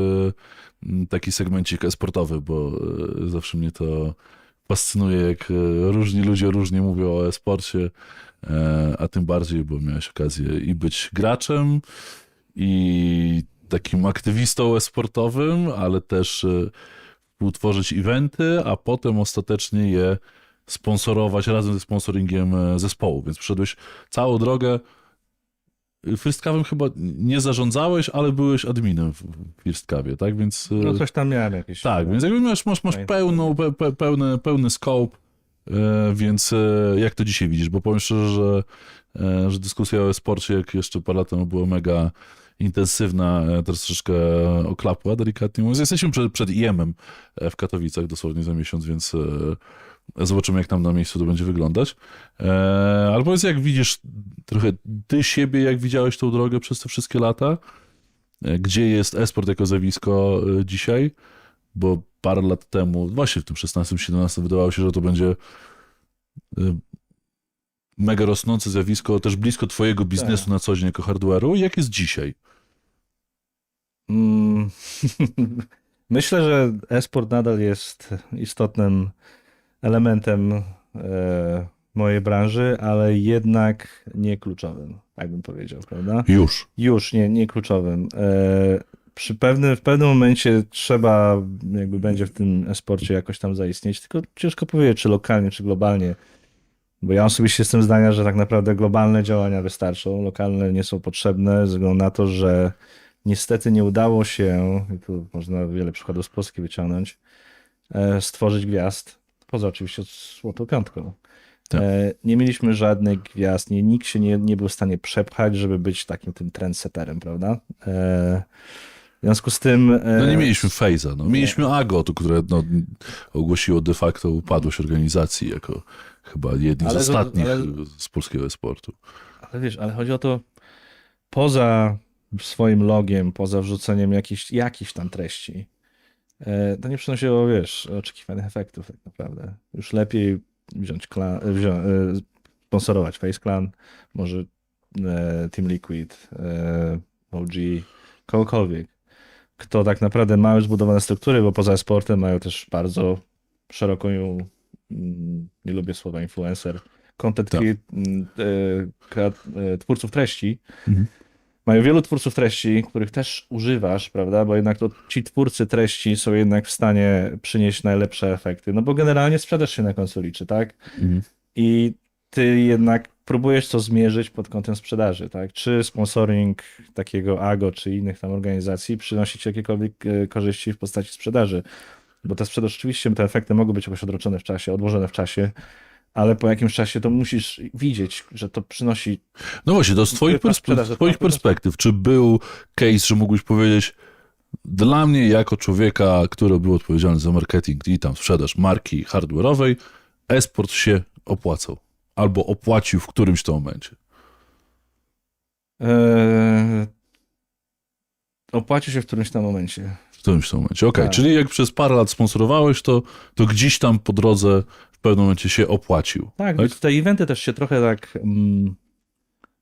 taki segmencik e-sportowy, bo zawsze mnie to fascynuje, jak różni ludzie różnie mówią o e-sporcie, a tym bardziej, bo miałeś okazję i być graczem, i takim aktywistą e-sportowym, ale też utworzyć eventy, a potem ostatecznie je sponsorować razem ze sponsoringiem zespołu. Więc przeszedłeś całą drogę. First Cav'em chyba nie zarządzałeś, ale byłeś adminem w First Cav'ie, tak? Więc No coś tam miałem jakieś. tak, więc jakby masz pełny scope, więc jak to dzisiaj widzisz? Bo powiem szczerze, że dyskusja o e-sporcie, jak jeszcze parę lat temu była mega intensywna, teraz troszeczkę oklapła, delikatnie mówiąc. Jesteśmy przed IEM-em w Katowicach dosłownie za miesiąc, więc zobaczymy, jak tam na miejscu to będzie wyglądać. Ale powiedz, jak widzisz trochę ty siebie, jak widziałeś tą drogę przez te wszystkie lata? Gdzie jest e-sport jako zjawisko dzisiaj? Bo parę lat temu, właśnie w tym 16-17 wydawało się, że to będzie mega rosnące zjawisko, też blisko twojego biznesu na co dzień jako hardware'u. Jak jest dzisiaj? Myślę, że e-sport nadal jest istotnym elementem mojej branży, ale jednak nie kluczowym, tak bym powiedział, prawda? Już, nie kluczowym. W pewnym momencie trzeba, jakby będzie w tym e-sporcie jakoś tam zaistnieć, tylko ciężko powiedzieć, czy lokalnie, czy globalnie. Bo ja osobiście jestem zdania, że tak naprawdę globalne działania wystarczą, lokalne nie są potrzebne, ze względu na to, że niestety nie udało się, i tu można wiele przykładów z Polski wyciągnąć, stworzyć gwiazd, poza oczywiście Złotą Piątką. Tak. Nie mieliśmy żadnych gwiazd, nikt się nie był w stanie przepchać, żeby być takim tym trendsetterem, prawda? W związku z tym... No nie mieliśmy Faze'a, no. Mieliśmy AGO, które ogłosiło de facto upadłość organizacji jako chyba jedni z ostatnich z polskiego sportu. Ale wiesz, ale chodzi o to, poza swoim logiem, poza wrzuceniem jakichś tam treści, to nie przynosiło, wiesz, oczekiwanych efektów tak naprawdę. Już lepiej wziąć sponsorować Face Clan, może Team Liquid, OG, kogokolwiek, kto tak naprawdę ma już zbudowane struktury, bo poza sportem mają też bardzo szeroką, nie lubię słowa influencer, content twórców treści. Mają wielu twórców treści, których też używasz, prawda, bo jednak to ci twórcy treści są jednak w stanie przynieść najlepsze efekty, no bo generalnie sprzedaż się na końcu liczy, tak? I ty jednak próbujesz to zmierzyć pod kątem sprzedaży, tak? Czy sponsoring takiego AGO, czy innych tam organizacji przynosi ci jakiekolwiek korzyści w postaci sprzedaży? Bo ta sprzedaż, oczywiście te efekty mogą być jakoś odroczone w czasie, odłożone w czasie, ale po jakimś czasie to musisz widzieć, że to przynosi... No właśnie, to z twoich perspektyw, czy był case, że mógłbyś powiedzieć, dla mnie jako człowieka, który był odpowiedzialny za marketing i tam sprzedaż marki hardware'owej, e-sport się opłacał, albo opłacił w którymś to momencie? Opłacił się w którymś tam momencie. W którymś to momencie, okej. Tak. Czyli jak przez parę lat sponsorowałeś, to gdzieś tam po drodze w pewnym momencie się opłacił. Tak, tak? Te eventy też się trochę tak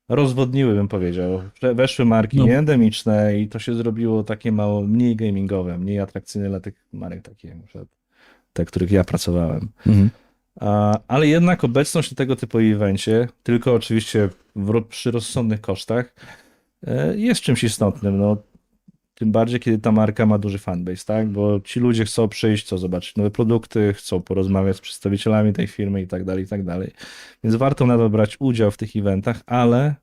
rozwodniły, bym powiedział. Weszły marki No. nieendemiczne i to się zrobiło takie mało, mniej gamingowe, mniej atrakcyjne dla tych marek, takie jak na przykład te, których ja pracowałem. Mhm. Ale jednak obecność na tego typu evencie, tylko oczywiście przy rozsądnych kosztach, jest czymś istotnym. No, tym bardziej, kiedy ta marka ma duży fanbase, tak? Bo ci ludzie chcą przyjść, chcą zobaczyć nowe produkty, chcą porozmawiać z przedstawicielami tej firmy i tak dalej, i tak dalej. Więc warto nadal brać udział w tych eventach, ale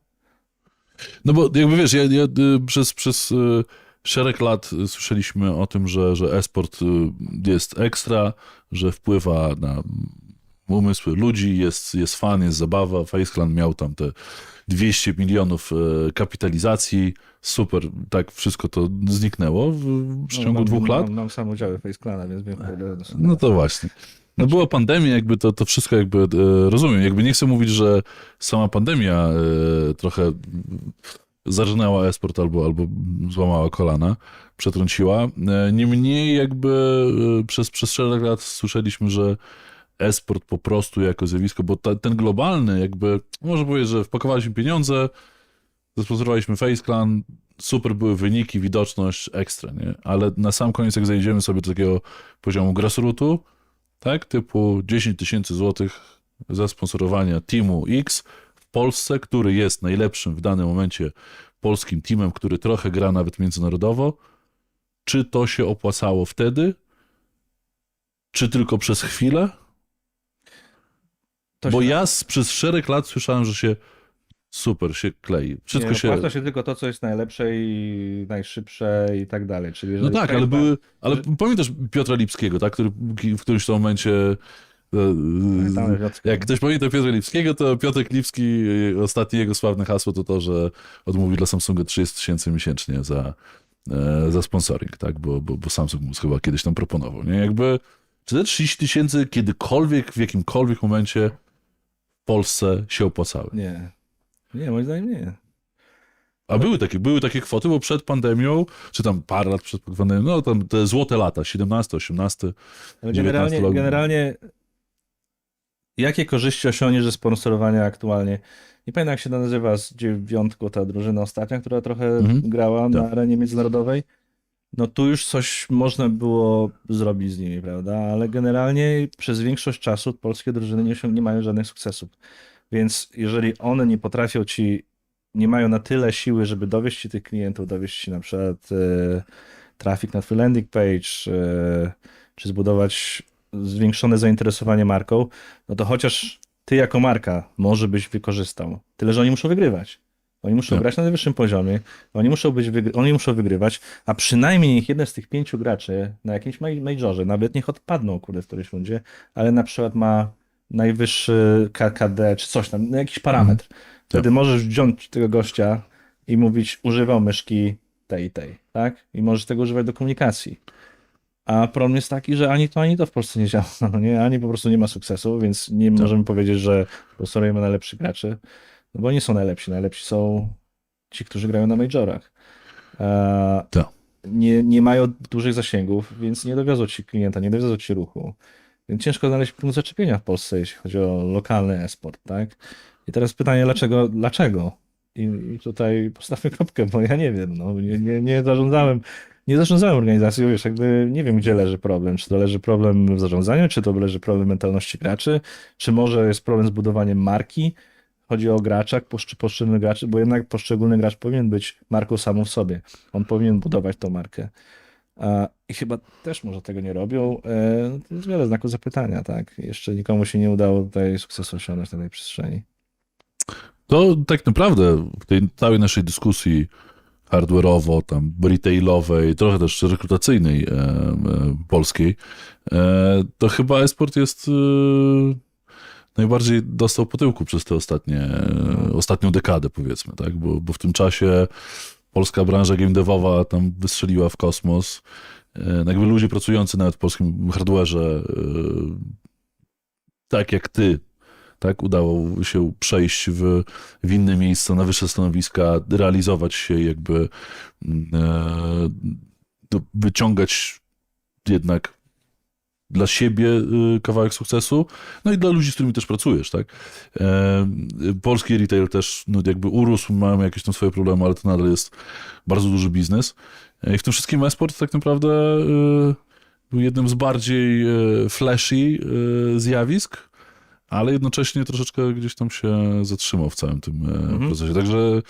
No bo jakby wiesz, przez szereg lat słyszeliśmy o tym, że e-sport jest ekstra, że wpływa na umysły ludzi, jest fan, jest zabawa. Face Clan miał tam te 200 milionów kapitalizacji, super, tak wszystko to zniknęło w przeciągu 2 lat. Mam sam udziały Face Clana, więc wiem, No to właśnie. No była pandemia, jakby to wszystko jakby rozumiem. Jakby nie chcę mówić, że sama pandemia trochę zarżnęła e-sport albo złamała kolana, przetrąciła. Niemniej jakby przez szereg lat słyszeliśmy, że e-sport po prostu jako zjawisko, bo ten globalny jakby, można powiedzieć, że wpakowaliśmy pieniądze, zasponsorowaliśmy Face Clan, super były wyniki, widoczność, ekstra, nie? Ale na sam koniec, jak zejdziemy sobie do takiego poziomu grassrootu, tak, typu 10 tysięcy złotych za sponsorowania teamu X w Polsce, który jest najlepszym w danym momencie polskim teamem, który trochę gra nawet międzynarodowo, czy to się opłacało wtedy, czy tylko przez chwilę? Bo ja przez szereg lat słyszałem, że się super się klei. Wszystko nie, się... opłaca się tylko to, co jest najlepsze i najszybsze i tak dalej. Czyli No jeżeli tak, ale ale pamiętasz Piotra Lipskiego, tak, który w którymś tam momencie Pamiętamy Piotrka. jak ktoś pamięta Piotra Lipskiego, to Piotr Lipski, ostatnie jego sławne hasło to to, że odmówi dla Samsunga 30 tysięcy miesięcznie za sponsoring, tak, bo Samsung mu chyba kiedyś tam proponował, nie, jakby czy te 30 tysięcy kiedykolwiek, w jakimkolwiek momencie w Polsce się opłacały? Nie, moim zdaniem nie. A były takie kwoty, bo przed pandemią, czy tam parę lat przed pandemią, no tam te złote lata, 17, 18, Ale 19 generalnie jakie korzyści osiągniesz ze sponsorowania aktualnie? Nie pamiętam, jak się to nazywa z dziewiątką, ta drużyna ostatnia, która trochę grała na arenie międzynarodowej. No tu już coś można było zrobić z nimi, prawda? Ale generalnie przez większość czasu polskie drużyny nie mają żadnych sukcesów. Więc jeżeli one nie potrafią nie mają na tyle siły, żeby dowieść ci tych klientów, dowieść ci na przykład trafik na twój landing page, czy zbudować zwiększone zainteresowanie marką, no to chociaż ty jako marka może byś wykorzystał. Tyle, że oni muszą wygrywać. Oni muszą grać na najwyższym poziomie, oni muszą wygrywać, a przynajmniej niech jeden z tych 5 graczy na jakimś majorze, nawet niech odpadną w którejś rundzie, ale na przykład ma najwyższy KKD czy coś tam, no jakiś parametr. Wtedy możesz wziąć tego gościa i mówić, używam myszki tej i tej, tak? I możesz tego używać do komunikacji. A problem jest taki, że ani to w Polsce nie działa, no nie? Ani po prostu nie ma sukcesu, więc nie możemy powiedzieć, że sponsorujemy najlepszych graczy, no bo nie są najlepsi. Najlepsi są ci, którzy grają na majorach. Nie mają dużych zasięgów, więc nie dowiozą ci klienta, nie dowiozą ci ruchu. Więc ciężko znaleźć punkt zaczepienia w Polsce, jeśli chodzi o lokalny e-sport, tak? I teraz pytanie, dlaczego? I tutaj postawmy kropkę, bo ja nie wiem, no, nie zarządzałem organizacją, wiesz, jakby nie wiem, gdzie leży problem. Czy to leży problem w zarządzaniu, czy to leży problem mentalności graczy, czy może jest problem z budowaniem marki. Chodzi o gracza, poszczególnych graczy, bo jednak poszczególny gracz powinien być marką samą w sobie. On powinien budować tą markę. I chyba też może tego nie robią. To jest wiele znaków zapytania, tak? Jeszcze nikomu się nie udało tutaj sukcesu osiągnąć na tej przestrzeni. To tak naprawdę w tej całej naszej dyskusji hardware'owo, tam retailowej, trochę też rekrutacyjnej polskiej, to chyba e-sport jest najbardziej dostał po tyłku przez te ostatnią dekadę, powiedzmy, tak? Bo w tym czasie polska branża game devowa tam wystrzeliła w kosmos. Jakby ludzie pracujący nawet w polskim hardware'ze, tak jak ty, tak, udało się przejść w inne miejsca, na wyższe stanowiska, realizować się, jakby wyciągać jednak dla siebie kawałek sukcesu, no i dla ludzi, z którymi też pracujesz, tak? Polski retail też no, jakby urósł, mamy jakieś tam swoje problemy, ale to nadal jest bardzo duży biznes. I w tym wszystkim e-sport tak naprawdę był jednym z bardziej flashy zjawisk, ale jednocześnie troszeczkę gdzieś tam się zatrzymał w całym tym procesie. Także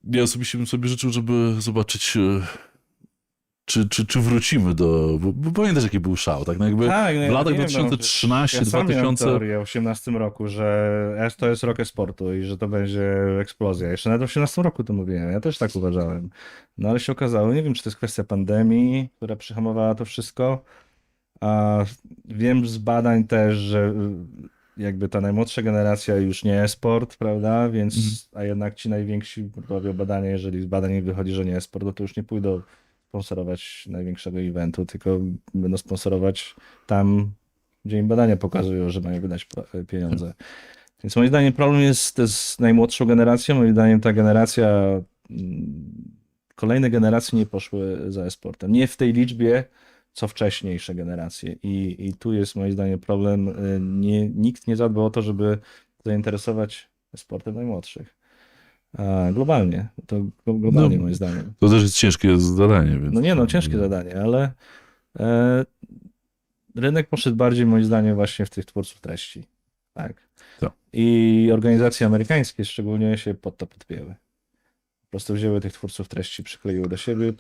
ja osobiście bym sobie życzył, żeby zobaczyć, czy wrócimy bo pamiętasz, jaki był szał, tak? No jakby Tak, w latach 2013, ja sam miałem 2000... teorię w 18 roku, że to jest rok e-sportu i że to będzie eksplozja. Jeszcze nawet w 18 roku to mówiłem, ja też tak uważałem. No ale się okazało, nie wiem, czy to jest kwestia pandemii, która przyhamowała to wszystko, a wiem z badań też, że jakby ta najmłodsza generacja już nie e-sport, prawda, więc, a jednak ci najwięksi robią badania, jeżeli z badań wychodzi, że nie e-sport, no to już nie pójdą sponsorować największego eventu, tylko będą sponsorować tam, gdzie im badania pokazują, że mają wydać pieniądze. Więc moim zdaniem problem jest z najmłodszą generacją. Moim zdaniem ta generacja, kolejne generacje nie poszły za e-sportem. Nie w tej liczbie, co wcześniejsze generacje. I tu jest moim zdaniem problem. Nikt nie zadbał o to, żeby zainteresować sportem najmłodszych. Globalnie. To globalnie No, moim zdaniem. To też jest ciężkie zadanie, więc... No nie no, ciężkie zadanie, ale rynek poszedł bardziej moim zdaniem właśnie w tych twórców treści. Tak. Tak. I organizacje amerykańskie szczególnie się pod to podpięły. Po prostu wzięły tych twórców treści, przykleiły do siebie,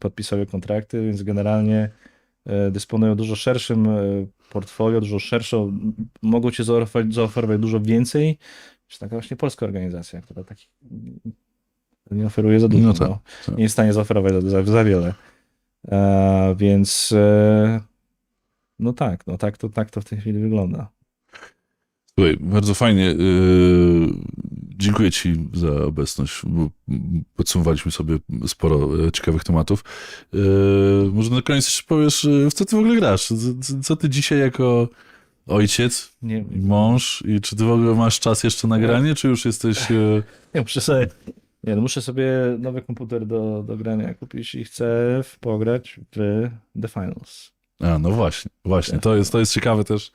podpisały kontrakty, więc generalnie dysponują dużo szerszym portfolio, dużo szerszą, mogą ci zaoferować dużo więcej niż taka właśnie polska organizacja, która takich nie oferuje za dużo. No tak, tak. Nie jest w stanie zaoferować za wiele. Więc no tak, tak to w tej chwili wygląda. Słuchaj, bardzo fajnie. Dziękuję Ci za obecność, bo podsumowaliśmy sobie sporo ciekawych tematów. Może na koniec jeszcze powiesz, w co Ty w ogóle grasz? Co Ty dzisiaj jako ojciec, Nie, mąż i czy Ty w ogóle masz czas jeszcze na granie, czy już jesteś... no muszę sobie nowy komputer do grania kupić i chcę pograć w The Finals. No właśnie. To jest ciekawe też.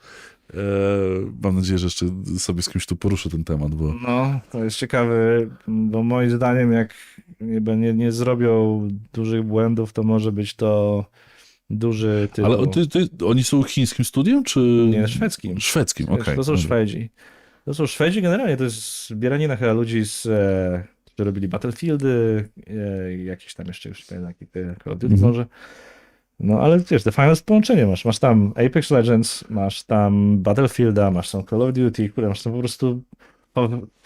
Mam nadzieję, że jeszcze sobie z kimś tu poruszę ten temat, bo... No, to jest ciekawe, bo moim zdaniem jak nie zrobią dużych błędów, to może być to duży tytuł. Ale oni są chińskim studiem, czy... Nie, szwedzkim. Szwedzkim, okej. To są Szwedzi. To są Szwedzi generalnie, to jest zbieranina chyba ludzi, którzy robili Battlefieldy, jakieś tam jeszcze, już nie pamiętam, Call of Duty może. No ale wiesz, The Finals połączenie masz tam Apex Legends, masz tam Battlefielda, masz tam Call of Duty, które masz tam po prostu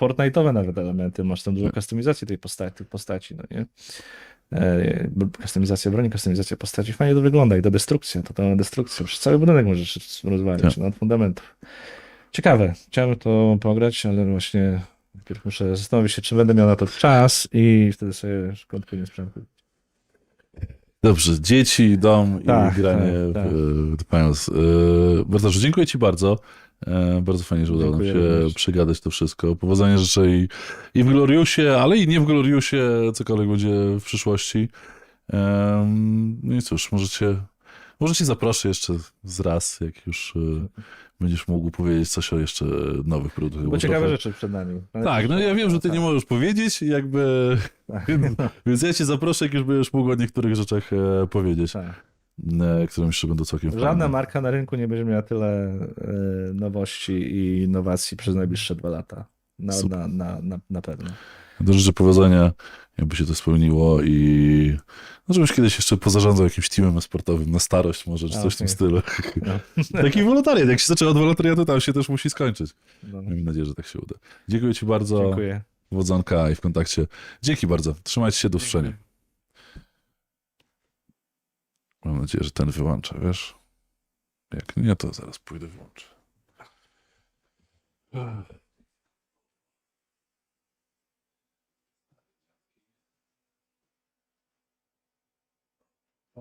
Fortnite'owe nawet elementy, masz tam dużo kustomizacji tych postaci, no nie? Kustomizacja broni, kustomizacja postaci, fajnie to wygląda i to destrukcja, totalna destrukcja, przez cały budynek możesz rozwalić, no, od fundamentów. Ciekawe, chciałem to pograć, ale właśnie najpierw muszę zastanowić się, czy będę miał na to czas i wtedy sobie kupię sprzęt. Dobrze, dzieci, dom Tak, i granie tak. w The Finals. Bartoszu, dziękuję Ci bardzo. Bardzo fajnie, że udało nam Dziękuję się również. przegadać to wszystko. Powodzenia życzę i w Gloriusie, ale i nie w Gloriusie, cokolwiek będzie w przyszłości. No i cóż, może Ci zaproszę jeszcze z raz, jak już będziesz mógł powiedzieć coś o jeszcze nowych produktach. Bo ciekawe rzeczy przed nami. Tak, no ja wiem, że Ty nie możesz powiedzieć, jakby... Tak. Więc ja Cię zaproszę, jak już będziesz mógł o niektórych rzeczach powiedzieć. Tak. Które myślę będą całkiem Żadna fajne. marka na rynku nie będzie miała tyle nowości i innowacji przez najbliższe 2 lata. Super. Na pewno. Do życzę powodzenia, jakby się to spełniło i no, żebyś kiedyś jeszcze pozarządzał jakimś teamem sportowym na starość może, czy coś w tym okej. stylu. No. Taki wolontariat, jak się zaczyna od wolontariatu, tam się też musi skończyć. No. Mam nadzieję, że tak się uda. Dziękuję Ci bardzo, Dziękuję. powodzonka i w kontakcie. Dzięki bardzo, trzymajcie się, do usłyszenia. Mam nadzieję, że ten wyłącza, wiesz? Jak nie, to zaraz pójdę wyłączę.